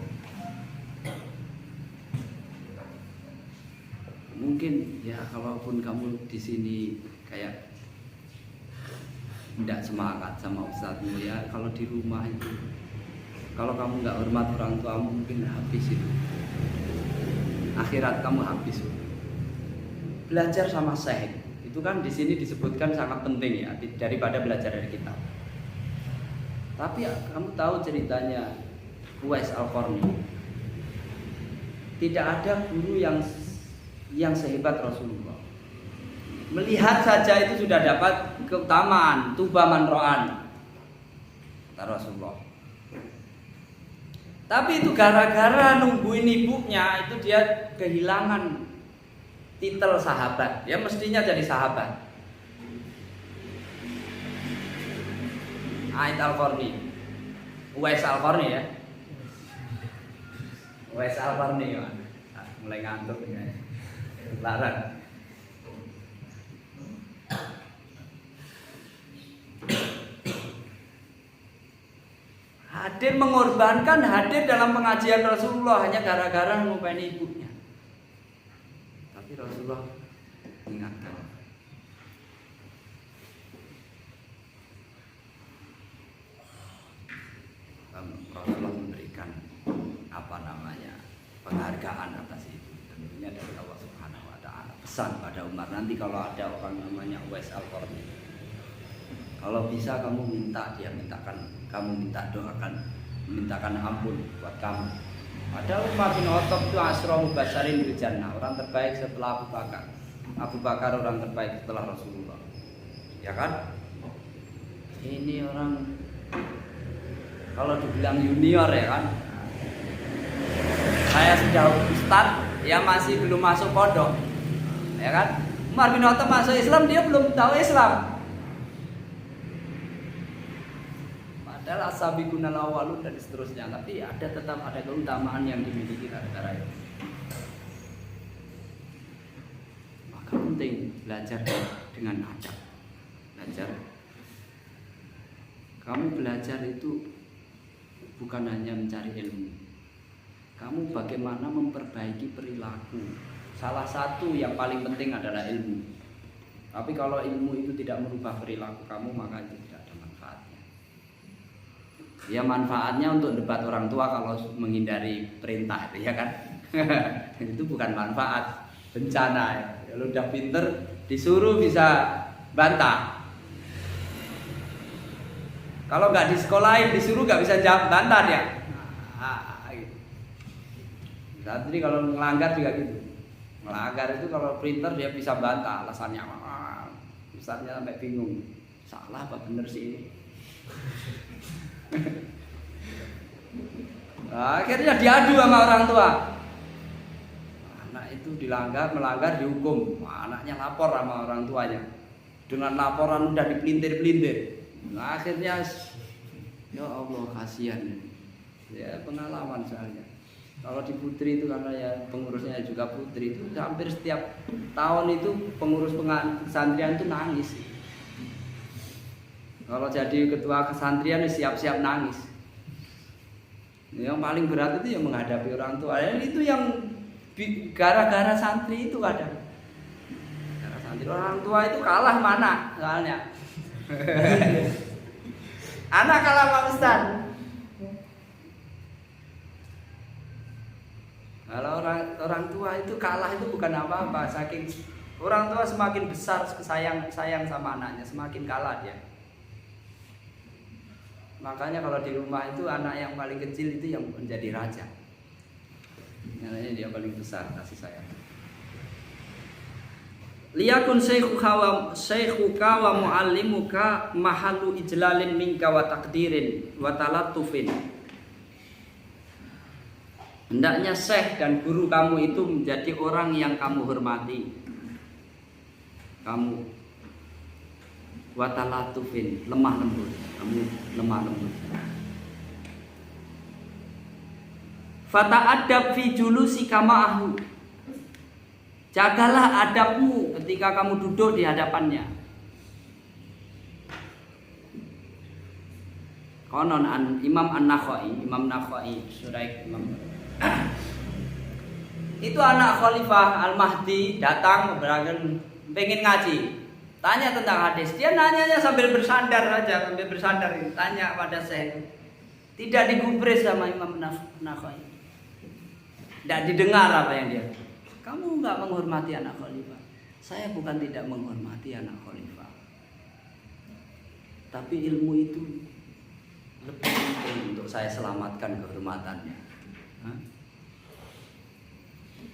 Mungkin ya kalaupun kamu di sini kayak tidak semangat sama ustadzmu ya. Kalau di rumah itu, kalau kamu nggak hormat orang tuamu mungkin habis itu. Akhirat kamu habis. Belajar sama syekh itu kan di sini disebutkan sangat penting ya daripada belajar dari kitab. Tapi ya, kamu tahu ceritanya Uwais Al-Qarni. Tidak ada guru yang sehebat Rasulullah. Melihat saja itu sudah dapat keutamaan, tuba man ro'an, kata Rasulullah. Tapi itu gara-gara nungguin ibunya itu dia kehilangan titel sahabat. Ya mestinya jadi sahabat. Ait Al-Qarni, Uwais Al-Qarni ya. Uwais Al-Qarni ya. Mulai ngantuk ya. Larang. Hadir mengorbankan, hadir dalam pengajian Rasulullah hanya gara-gara ngupain ibunya. Tapi Rasulullah ingatkan. Rasulullah memberikan penghargaan atas itu. Tentunya dari Allah Subhanahu Wa Taala. Pesan pada Umar, nanti kalau ada orang namanya Uwais Al-Qarni, kalau bisa kamu minta dia mintakan. Kamu mintakan ampun buat kamu. Padahal Umar bin Khattab itu asramu basyarin bil jannah, orang terbaik setelah Abu Bakar. Abu Bakar orang terbaik setelah Rasulullah. Ya kan? Ini orang kalau dibilang junior ya kan. Saya sudah ustaz, ya masih belum masuk pondok. Ya kan? Umar bin Khattab masuk Islam, dia belum tahu Islam. Adalah sabiqunal awwalun dan seterusnya, tapi tetap ada keutamaan yang dimiliki gara-gara itu. Maka penting belajar dengan adab. Belajar. Kamu belajar itu bukan hanya mencari ilmu. Kamu bagaimana memperbaiki perilaku. Salah satu yang paling penting adalah ilmu. Tapi kalau ilmu itu tidak merubah perilaku kamu, maka itu tidak ada manfaatnya. Ya manfaatnya untuk debat orang tua kalau menghindari perintah itu ya kan. Itu bukan manfaat, bencana ya. Kalau udah pinter disuruh bisa bantah. Kalau nggak disekolahin disuruh nggak bisa bantah ya. Gitu. Santri kalau melanggar juga gitu. Melanggar itu kalau printer dia bisa bantah alasannya. Ustaznya sampai bingung. Salah apa bener sih ini? Nah, akhirnya diadu sama orang tua. Anak itu melanggar dihukum. Anaknya lapor sama orang tuanya. Dengan laporan udah dipelintir-pelintir. Nah, akhirnya ya Allah kasihan. Ya pengalaman soalnya. Kalau di Putri itu karena ya pengurusnya juga Putri itu hampir setiap tahun itu pengurus pesantren itu nangis. Kalau jadi ketua kesantrian siap-siap nangis. Yang paling berat itu yang menghadapi orang tua. Itu yang gara-gara santri itu kadang. Gara santri orang tua itu kalah mana soalnya. Anak kalah Pak Ustaz. Kalau orang tua itu kalah itu bukan apa-apa. Saking orang tua semakin besar sayang sama anaknya, semakin kalah dia. Makanya kalau di rumah itu anak yang paling kecil itu yang menjadi raja. Namanya dia paling besar kasih sayang. Liyakun shaykhuka wa muallimuka mahallu ijlalin minka wa taqdirin wa talattufin. Hendaknya syekh dan guru kamu itu menjadi orang yang kamu hormati. Kamu wa talatufin, lemah lembut. Kamu lemah lembut. Fata'adab fi julusika ma'ahu. Jagalah adabmu ketika kamu duduk di hadapannya. Konon Imam An-Nakhai, Suraik Imam. Itu anak Khalifah Al-Mahdi datang pengen ngaji. Tanya tentang hadis, dia nanyanya sambil bersandar saja, sambil bersandar ini. Tanya pada saya, tidak digubris sama Imam Nakhai. Tidak didengar apa yang dia. Kamu nggak menghormati anak khalifah. Saya bukan tidak menghormati anak khalifah, tapi ilmu itu lebih penting untuk saya selamatkan kehormatannya. Hah?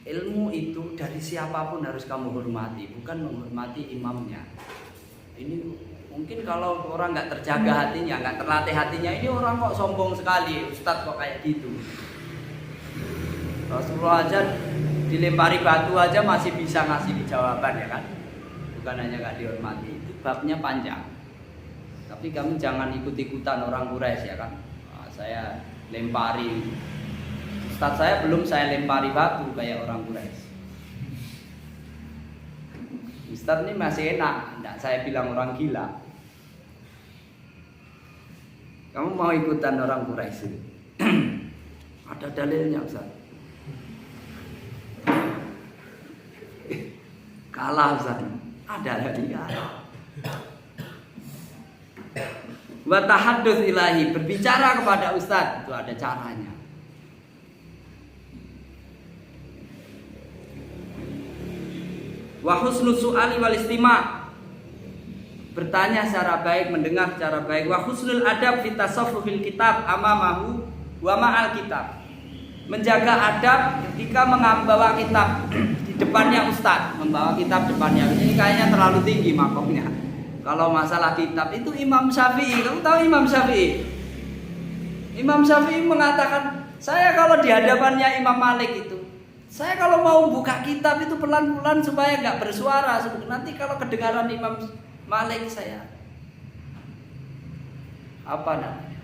Ilmu itu dari siapapun harus kamu hormati, bukan menghormati imamnya. Ini mungkin kalau orang nggak terjaga hatinya, nggak terlatih hatinya, ini orang kok sombong sekali, Ustadz kok kayak gitu. Rasulullah aja dilempari batu aja masih bisa ngasih jawaban ya kan, bukan hanya nggak dihormati. Itu babnya panjang. Tapi kamu jangan ikut-ikutan orang Quraisy ya kan. Nah, saya lempari Ustadz saya belum saya lempari batu kayak orang Quraisy. Ustadz ini masih enak, tidak saya bilang orang gila. Kamu mau ikutan orang Quraisy? Ada dalilnya Ustadz. Kalah Ustadz. Ada dalilnya. Wa tahadduts ilahi, berbicara kepada Ustadz itu ada caranya. Wa husnul su'ali wal istima', bertanya secara baik, mendengar secara baik. Wa husnul adab fi tasaffuhil kitab amamahu wa ma'al kitab, menjaga adab ketika membawa kitab di depannya ustaz, membawa kitab depannya. Ini kayaknya terlalu tinggi makomnya. Kalau masalah kitab itu Imam Syafi'i, kamu tahu Imam Syafi'i? Imam Syafi'i mengatakan, saya kalau di hadapannya Imam Malik itu, saya kalau mau buka kitab itu pelan-pelan supaya nggak bersuara. Nanti kalau kedengaran Imam Malik saya apa namanya?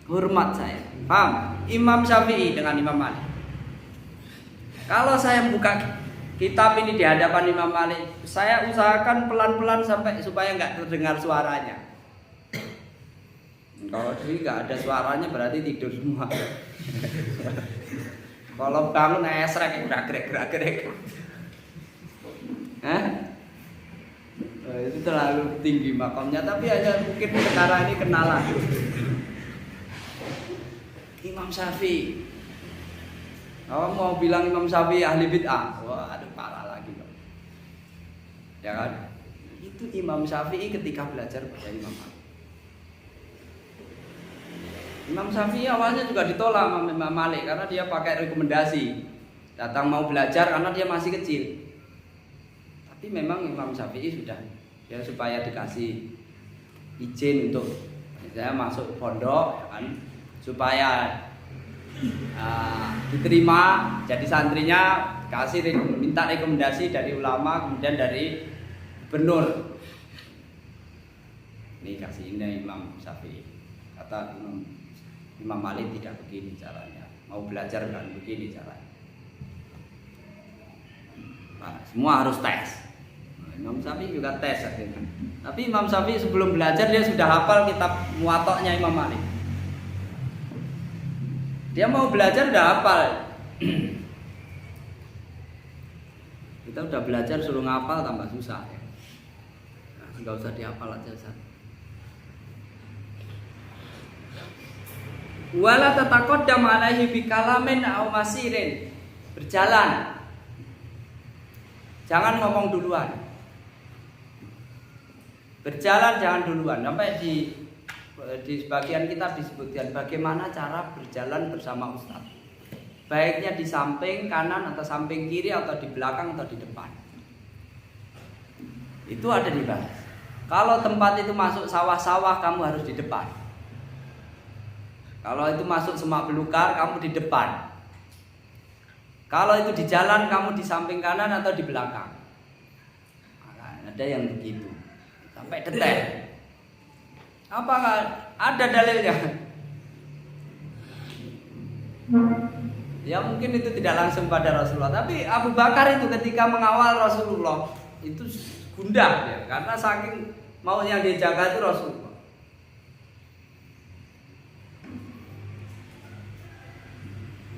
Hormat saya. Paham? Imam Syafi'i dengan Imam Malik. Kalau saya buka kitab ini di hadapan Imam Malik, saya usahakan pelan-pelan sampai supaya nggak terdengar suaranya. Kalau nggak ada suaranya berarti tidur semua. Kalau bangun esrek gerak-gerak. Itu terlalu tinggi makamnya, tapi hanya mungkin sekarang ini kenalan. Imam Syafi'i. Kamu mau bilang Imam Syafi'i ahli bid'ah? Wah, aduh parah lagi loh. Ya kan? Itu Imam Syafi'i ketika belajar pada Imam Malik. Imam Syafi'i awalnya juga ditolak sama Imam Malik karena dia pakai rekomendasi. Datang mau belajar karena dia masih kecil. Tapi memang Imam Syafi'i sudah ya supaya dikasih izin untuk saya masuk pondok ya kan, supaya diterima jadi santrinya, minta rekomendasi dari ulama, kemudian dari gubernur. Ini kasih ini Imam Syafi'i. Kata Imam Malik tidak begini caranya. Mau belajar kan begini caranya. Nah, semua harus tes. Imam Syafi'i juga tes akhirnya. Tapi Imam Syafi'i sebelum belajar dia sudah hafal kitab Muwatta'nya Imam Malik. Dia mau belajar udah hafal. Kita udah belajar suruh ngapal tambah susah ya. Nah, enggak usah dihafal aja Ustaz. Wala tataqaddam alaihi bi kalamin aw masirin, berjalan. Jangan ngomong duluan. Berjalan jangan duluan. Sampai di sebagian kitab disebutkan bagaimana cara berjalan bersama ustaz. Baiknya di samping kanan atau samping kiri atau di belakang atau di depan. Itu ada dibahas. Kalau tempat itu masuk sawah-sawah kamu harus di depan. Kalau itu masuk semak belukar, kamu di depan. Kalau itu di jalan, kamu di samping kanan atau di belakang. Nah, ada yang begitu, sampai detail. Apa nggak ada dalilnya? Ya mungkin itu tidak langsung pada Rasulullah, tapi Abu Bakar itu ketika mengawal Rasulullah itu gundah ya, karena saking maunya dijaga itu Rasulullah.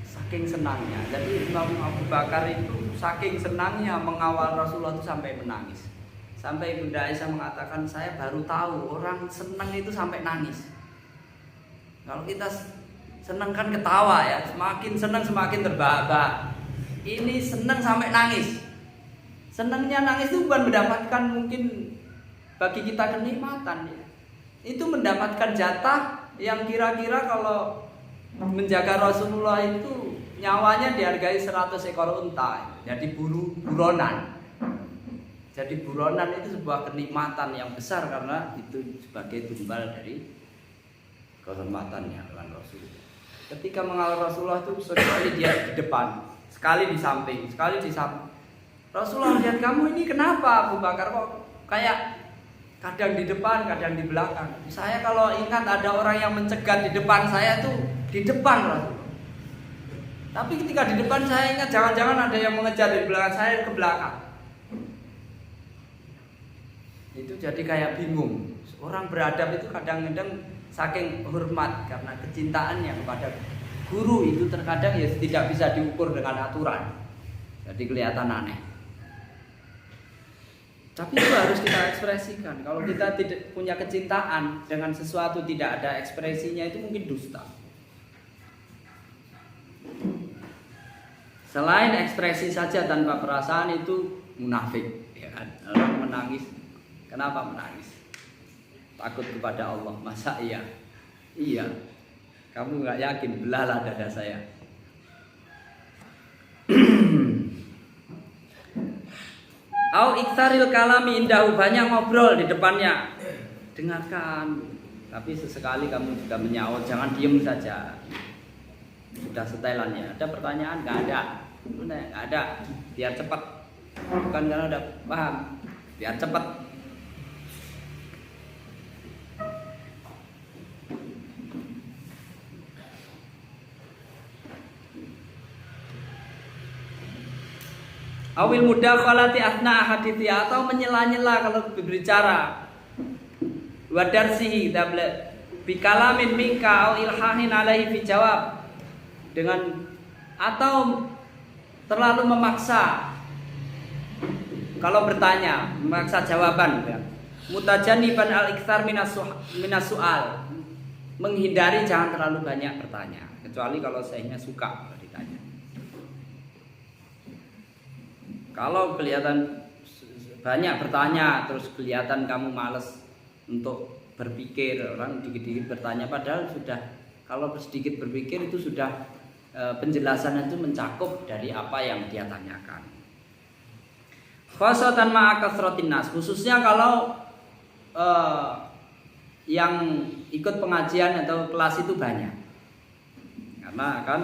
Saking senangnya, jadi Imam Abu Bakar itu saking senangnya mengawal Rasulullah itu sampai menangis, Sampai Bunda Aisyah mengatakan, saya baru tahu orang senang itu sampai nangis. Kalau kita senang kan ketawa ya, semakin senang semakin terbahak-bahak. Ini senang sampai nangis. Senangnya nangis itu bukan mendapatkan mungkin bagi kita kenikmatan ya. Itu mendapatkan jatah yang kira-kira kalau menjaga Rasulullah itu nyawanya dihargai 100 ekor unta. Jadi buronan. Jadi buronan itu sebuah kenikmatan yang besar karena itu sebagai tumbal dari kehormatannya dengan Rasulullah. Ketika mengawal Rasulullah itu sekali dia di depan, sekali di samping, sekali di samping. Rasulullah lihat, kamu ini kenapa Abu Bakar kok kayak kadang di depan, kadang di belakang. Saya kalau ingat ada orang yang mencegat di depan saya tuh di depan Rasulullah. Tapi ketika di depan saya ingat jangan-jangan ada yang mengejar di belakang saya ke belakang. Itu jadi kayak bingung. Orang beradab itu kadang-kadang saking hormat karena kecintaannya kepada guru itu terkadang ya tidak bisa diukur dengan aturan. Jadi kelihatan aneh. Tapi itu harus kita ekspresikan. Kalau kita tidak punya kecintaan dengan sesuatu tidak ada ekspresinya itu mungkin dusta. Selain ekspresi saja tanpa perasaan itu munafik, ya kan? Orang menangis. Kenapa menangis? Takut kepada Allah. Masa iya? Iya. Kamu nggak yakin? Belahlah dada saya. Au iktaril kalami indahu, banyak ngobrol di depannya. Dengarkan. Tapi sesekali kamu juga menyaut, jangan diem saja. Sudah setelannya. Ada pertanyaan? Nggak ada. Nggak ada. Biar cepat. Bukan karena udah paham. Biar cepat. Awil mudakhalati asna hadithi, atau menyela-nyela kalau berbicara. Wadarsihi tabla bikalamin minka au ilhahin alaihi fi jawab, dengan atau terlalu memaksa kalau bertanya, memaksa jawaban ya. Mutajaniban al-iktsar minas su'al, menghindari jangan terlalu banyak bertanya, kecuali kalau syekhnya suka ditanya. Kalau kelihatan banyak bertanya terus kelihatan kamu malas untuk berpikir, orang dikit-dikit bertanya padahal sudah, kalau sedikit berpikir itu sudah penjelasan itu mencakup dari apa yang dia tanyakan. Khosatan ma'a kasratin nas, khususnya kalau yang ikut pengajian atau kelas itu banyak, karena akan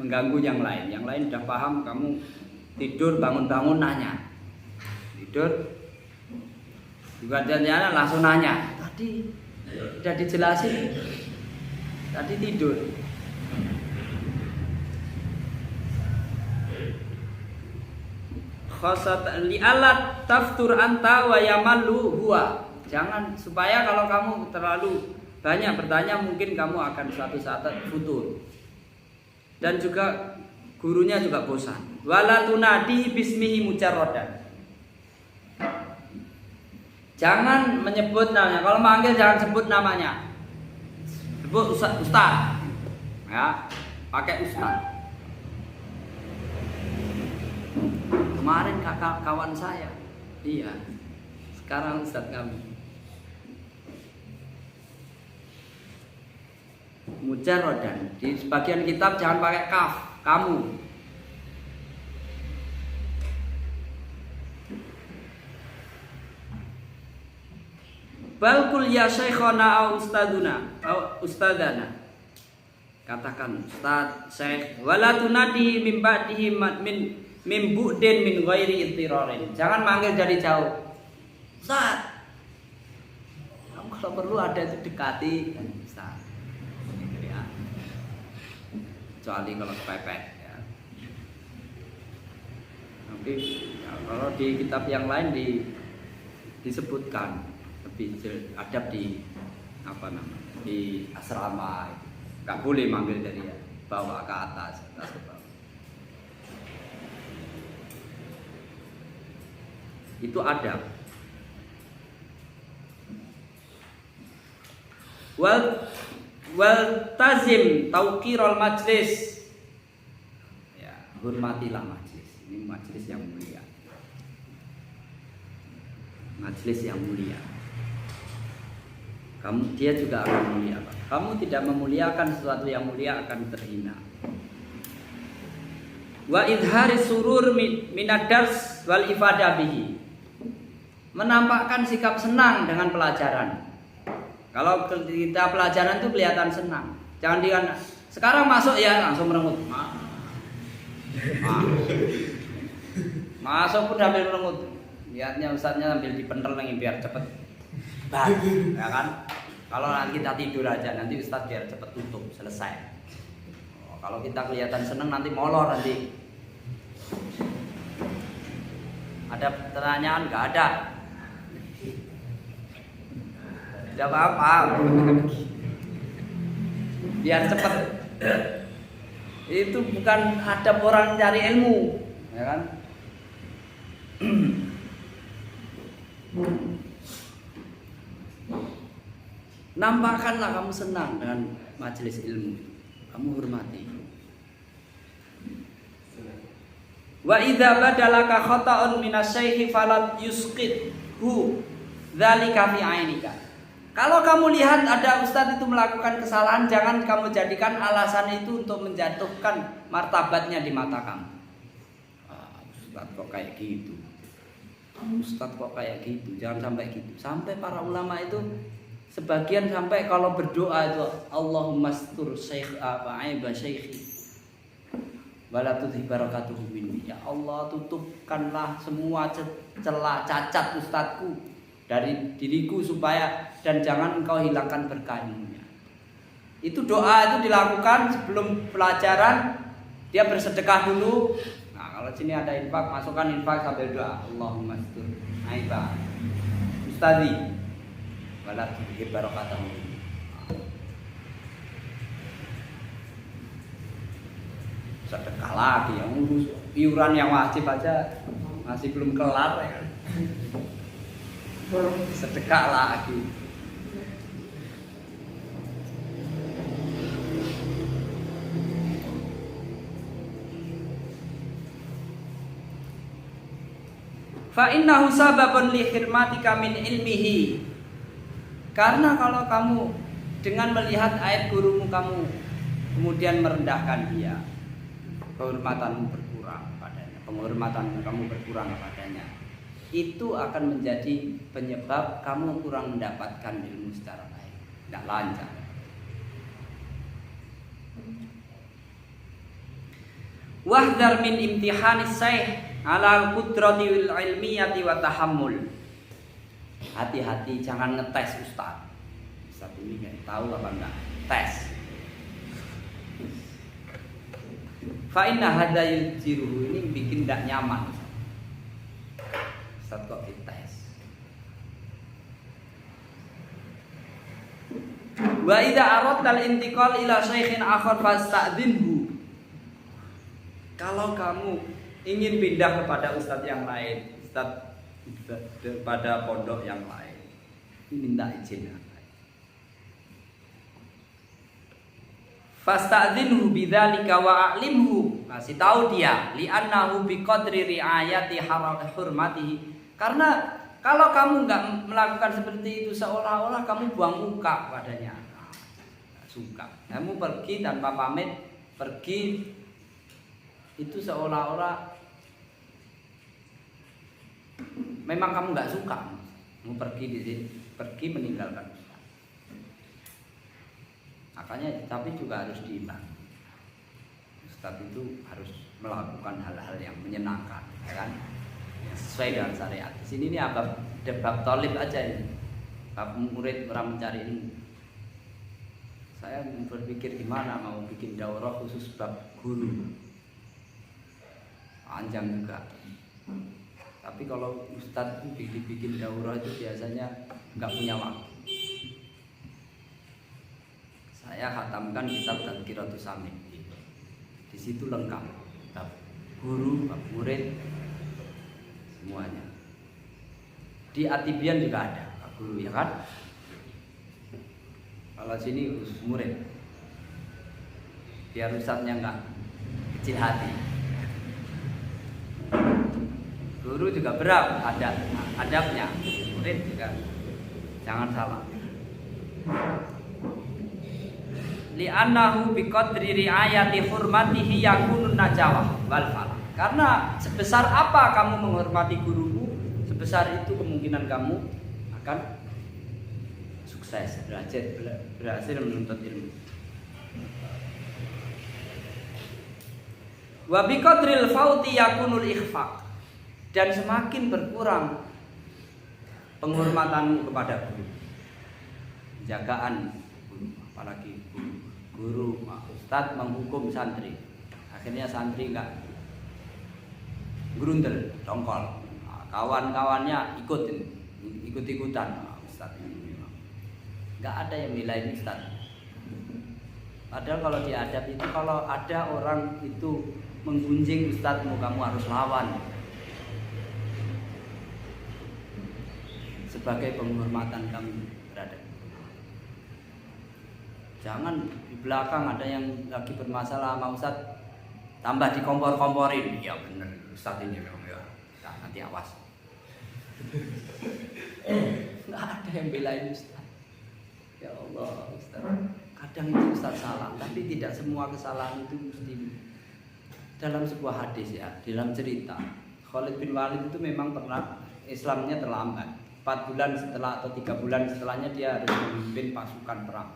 mengganggu yang lain. Yang lain sudah paham, kamu tidur bangun-bangun nanya, tidur juga jangan langsung nanya. Tadi sudah dijelasin, tadi tidur. Khosat li alat taftur anta wa yamallu huwa. Jangan, supaya kalau kamu terlalu banyak bertanya mungkin kamu akan suatu saat futur. Dan juga gurunya juga bosan. Wala tunadi bismihi mujarradan. Jangan menyebut namanya. Kalau manggil jangan sebut namanya. Sebut ustaz. Ya, pakai ustaz. Kemarin kakak kawan saya. Iya. Sekarang ustaz kami. Mujarradan. Di sebagian kitab jangan pakai kaf, kamu. Balkul ya syekhona au ustaduna au ustadana. Katakan ustaz, syekh, wala tunadi min ba'dihi min bu'din min ghairi ittirarin. Jangan manggil dari jauh. Ustaz. Kamu kalau perlu ada itu dekati ustaz. Ya. Kecuali kalau kepepet ya. Tapi ya, kalau di kitab yang lain disebutkan adab di apa namanya, di asrama nggak boleh manggil dari bawah ke atas ke bawah. Itu adab. Wal tazim tauqirul majlis. Ya, hormatilah majlis. Ini majlis yang mulia. Majlis yang mulia. Dia juga akan mulia. Kamu tidak memuliakan sesuatu yang mulia akan terhina. Wa idhari surur minad dars wal ifadah bihi. Menampakkan sikap senang dengan pelajaran. Kalau kita pelajaran itu kelihatan senang. Jangan dia sekarang masuk ya langsung merengut. Masuk pun sambil merengut. Lihatnya ustadznya sambil dipentel lagi biar cepet. Ya kan? Kalau nanti kita tidur aja nanti ustadz biar cepet tutup selesai. Kalau kita kelihatan senang nanti molor nanti. Ada pertanyaan? Nggak ada. Tidak apa-apa. Biar cepat. Itu bukan adab orang cari ilmu, ya kan? Nampakkanlah kamu senang dengan majelis ilmu. Kamu hormati. Wa idza badalaka khata'un minasyaikhi falat yusqithu dzalika fi 'ainika. Kalau kamu lihat ada ustadz itu melakukan kesalahan, jangan kamu jadikan alasan itu untuk menjatuhkan martabatnya di mata kamu. Ustadz kok kayak gitu? Ustadz kok kayak gitu? Jangan sampai gitu. Sampai para ulama itu sebagian sampai kalau berdoa itu Allahumma astur syekh aiba syekhi wala tudhi barakatuhu minni. Ya Allah, tutupkanlah semua celah cacat ustadzku dari diriku supaya dan jangan engkau hilangkan berkah ilmunya. Itu doa itu dilakukan sebelum pelajaran, dia bersedekah dulu. Nah, kalau sini ada infak, masukkan infak sambil doa. Allahumma astur aiba ustadzi wala tudhi barakatuhu. Sedekah lagi yang ngurus iuran yang wajib aja masih belum kelar ya. Sedekah lagi. Fa innahu sababun li khidmatika min ilmihi. Karena kalau kamu dengan melihat ayat gurumu kamu kemudian merendahkan dia, kehormatanmu berkurang padanya, penghormatan kamu berkurang padanya. Itu akan menjadi penyebab kamu kurang mendapatkan ilmu secara baik, tidak lancar. Wahdar min imtihanis syekh ala qudrati wal ilmiyati wa tahammul. Hati-hati jangan ngetes ustaz. Ustaz ini enggak tahu apa enggak. Tes. Fa inna hadza yujiruhu, ini bikin tidak nyaman. Ustaz kok dites. Wa idza aradta al-intiqal ila shaykhin akhar fasta'dinhu. Kalau kamu ingin pindah kepada ustaz yang lain, ustaz pada pondok yang lain, minta izin. Fasta'dzinhu bidzalika wa a'limhu. Kasih tahu dia li'annahu biqadri ri'ayati hurmatihi. Karena kalau kamu enggak melakukan seperti itu seolah-olah kamu buang muka padanya. Nah, suka. Kamu pergi tanpa pamit, pergi itu seolah-olah memang kamu enggak suka. Mau pergi di sini, pergi meninggalkan. Makanya tapi juga harus diimbang. Ustaz itu harus melakukan hal-hal yang menyenangkan, ya kan? Yang sesuai dengan syariat. Di sini ini bab talib aja ini. Bab murid orang mencari ilmu. Saya berpikir gimana mau bikin daurah khusus bab guru. Panjang juga. Tapi kalau ustaz itu bikin daurah itu biasanya nggak punya waktu. Saya khatamkan kitab Tadhkiratus Sami. Di situ lengkap, bab guru, bab murid, semuanya. Di Atibian juga ada bab guru, ya kan? Kalau sini khusus murid. Biar ustadznya enggak kecil hati. Guru juga berat adabnya. Murid juga jangan salah. Li'annahu biqadri riayati hurmatihi yakunun najawah wal falah. Karena sebesar apa kamu menghormati gurumu, sebesar itu kemungkinan kamu akan sukses, berhasil menuntut ilmu. Wa biqadril fauti yakunul ikhfaq. Dan semakin berkurang penghormatanmu kepada guru, jagaan guru, apalagi guru, ustadz menghukum santri, akhirnya santri enggak gerundel, dongkol, kawan-kawannya ikut-ikutan, ustadz ini enggak ada yang nilai ustadz. Padahal kalau diadab itu, kalau ada orang itu menggunjing ustadzmu, kamu harus lawan sebagai penghormatan kami terhadap. Jangan di belakang ada yang lagi bermasalah sama ustadz, tambah dikompor-komporin. Ya bener, ustadz ini memang ya. Nah, nanti awas. Nggak ada yang belain ustadz. Ya Allah, ustadz. Kadang itu ustadz salah, tapi tidak semua kesalahan itu mesti. Dalam sebuah hadis ya, dalam cerita, Khalid bin Walid itu memang pernah Islamnya terlambat. 4 bulan setelah atau 3 bulan setelahnya dia harus memimpin pasukan perang.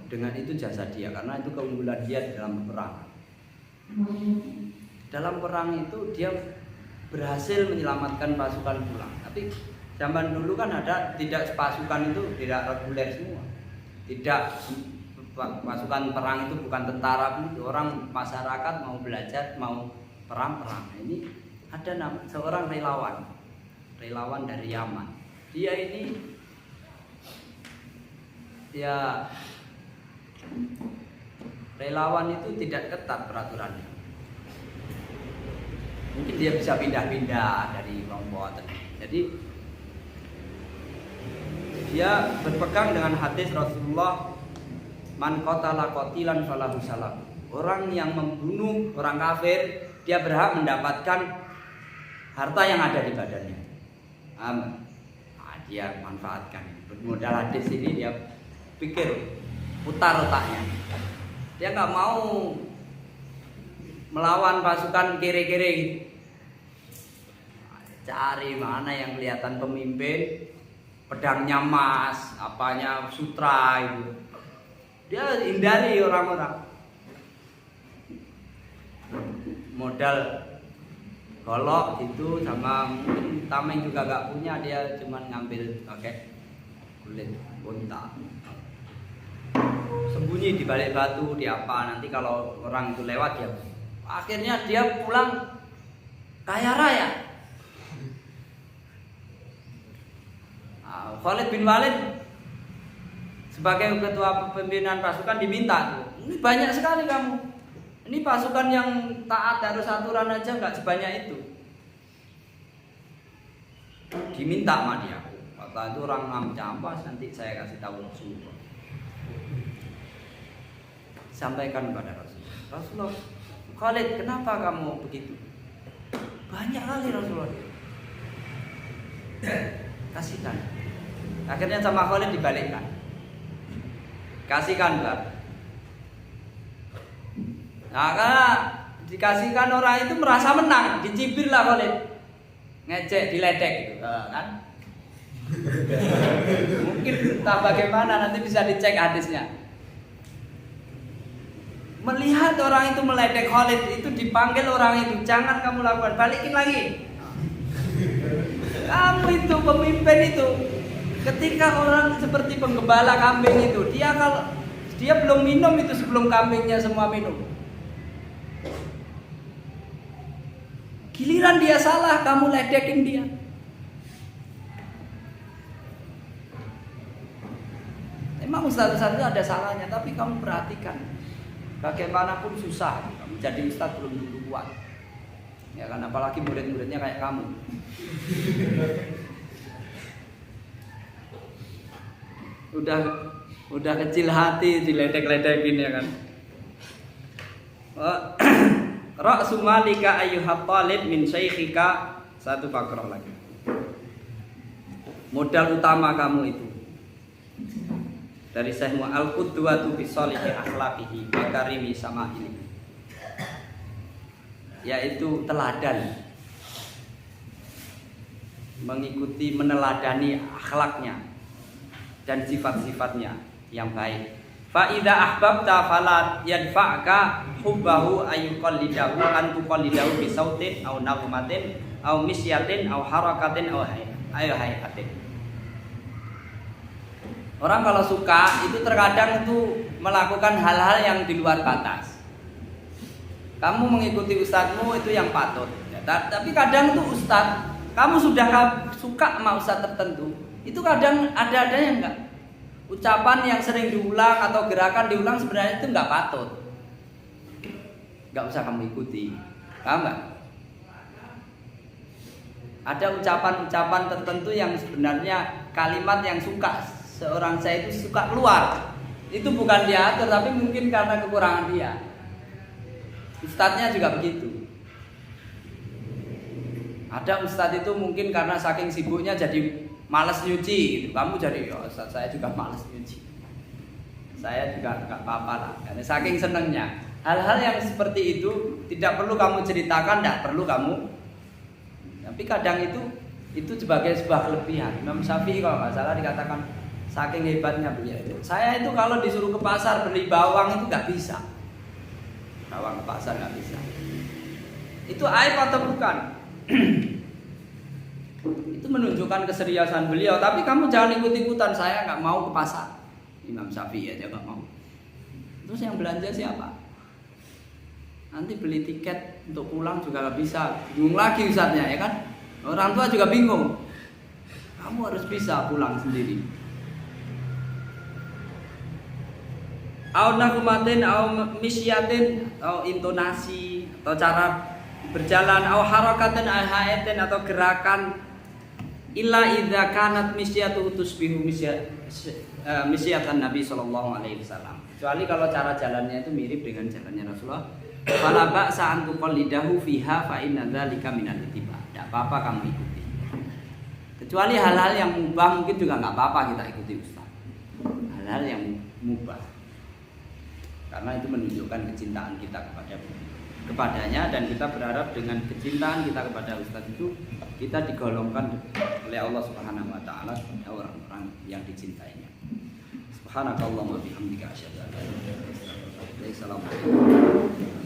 Dengan itu jasa dia, karena itu keunggulan dia dalam perang. Dalam perang itu dia berhasil menyelamatkan pasukan pulang. Tapi zaman dulu kan ada tidak pasukan itu tidak reguler semua. Tidak pasukan perang itu bukan tentara, orang masyarakat mau belajar, mau perang-perang. Ini ada seorang relawan dari Yaman. Dia ini ya relawan itu tidak ketat peraturannya. Mungkin dia bisa pindah-pindah dari kelompok. Jadi dia berpegang dengan hadis Rasulullah, man qatala qatilan falahu salam. Orang yang membunuh orang kafir, dia berhak mendapatkan harta yang ada di badannya. Amin. Nah, dia manfaatkan. Bermodal hadis ini dia pikir, putar otaknya. Dia nggak mau melawan pasukan kere-kere gitu. Cari mana yang kelihatan pemimpin, pedangnya emas, apanya sutra itu. Dia hindari orang-orang. Modal golok itu sama mungkin tameng juga gak punya, dia cuma ngambil pakai kulit unta, sembunyi di balik batu, di apa, nanti kalau orang itu lewat dia. Akhirnya dia pulang kaya raya. Khalid bin Walid sebagai ketua pimpinan pasukan diminta tuh, ini banyak sekali kamu. Ini pasukan yang taat harus aturan aja nggak sebanyak itu. Diminta sama dia. Kata itu orang ngam-campas, nanti saya kasih tahu Rasulullah. Sampaikan kepada Rasulullah. Rasulullah, Khalid, kenapa kamu begitu? Banyak kali Rasulullah. Kasihkan. Akhirnya sama Khalid dibalikkan. Kasihkan Pak. Nah, karena dikasihkan orang itu merasa menang, dicibir lah Khalid, ngecek, diledek gitu, kan? Mungkin entah bagaimana, nanti bisa dicek hadisnya. Melihat orang itu meledek Khalid, itu dipanggil orang itu, jangan kamu lakukan, balikin lagi. Kamu itu pemimpin itu, ketika orang seperti penggembala kambing itu, dia belum minum itu sebelum kambingnya semua minum. Giliran dia salah, kamu ledekin dia. Emang ustaz-ustaz itu ada salahnya, tapi kamu perhatikan, bagaimanapun susah, kamu jadi ustaz belum tentu kuat. Ya kan, apalagi murid-muridnya kayak kamu. udah kecil hati diledek-ledekin ya kan. Ra'su malika ayyuhat talib min syekhika, satu pakrah lagi. Modal utama kamu itu dari Syekh al-qudwatu bi shalihi akhlaqihi wa karimi sama'ili, yaitu teladan, mengikuti meneladani akhlaknya dan sifat-sifatnya yang baik. Fa idza ahbabta fala yadfa'ka hubbahu ayyuqallidahu an tuqallidahu bi sautin aw nagmatin aw misyatin aw harakatin aw hayatin. Orang kalau suka itu terkadang itu melakukan hal-hal yang di luar batas. Kamu mengikuti ustadzmu itu yang patut. Ya, tapi kadang itu ustadz, kamu sudah suka sama ustadz tertentu, itu kadang ada yang enggak. Ucapan yang sering diulang atau gerakan diulang sebenarnya itu enggak patut. Enggak usah kamu ikuti. Paham enggak? Ada ucapan-ucapan tertentu yang sebenarnya kalimat yang suka seorang saya itu suka keluar. Itu bukan diatur, tapi mungkin karena kekurangan dia. Ustadznya juga begitu. Ada ustadz itu mungkin karena saking sibuknya jadi malas nyuci gitu. Kamu jadi, oh, ustadz saya juga malas nyuci. Saya juga enggak apa-apa lah. Karena saking senengnya. Hal-hal yang seperti itu tidak perlu kamu ceritakan, tidak perlu kamu. Tapi kadang itu sebagai sebuah kelebihan. Imam Syafi'i kalau nggak salah dikatakan saking hebatnya beliau itu. Saya itu kalau disuruh ke pasar beli bawang itu nggak bisa. Bawang ke pasar nggak bisa. Itu aib atau bukan? Itu menunjukkan keseriusan beliau. Tapi kamu jangan ikut-ikutan. Saya nggak mau ke pasar. Imam Syafi'i aja nggak mau. Terus yang belanja siapa? Nanti beli tiket untuk pulang juga nggak bisa. Bingung lagi ustadznya ya kan? Orang tua juga bingung. Kamu harus bisa pulang sendiri. Au nakumatin, au misyatin, atau intonasi, atau cara berjalan, au harakatin, au hayatin, atau gerakan. Illa idza kanat misyatu tusbihu misyatan Nabi sallallahu alaihi wasallam. Kecuali kalau cara jalannya itu mirip dengan jalannya Rasulullah. Fala ba'sa an tuqallidahu fiha fa inna dzalika minal ittiba. Enggak apa-apa kamu ikuti. Kecuali hal-hal yang mubah mungkin juga enggak apa-apa kita ikuti ustaz. Hal-hal yang mubah. Karena itu menunjukkan kecintaan kita kepadanya, dan kita berharap dengan kecintaan kita kepada ustaz itu kita digolongkan oleh Allah Subhanahu wa taala sebagai orang-orang yang dicintainya. Subhanakallahumma bihamdika asyhadu an la ilaha illa anta astaghfiruka wa atubu ilaik. Assalamualaikum.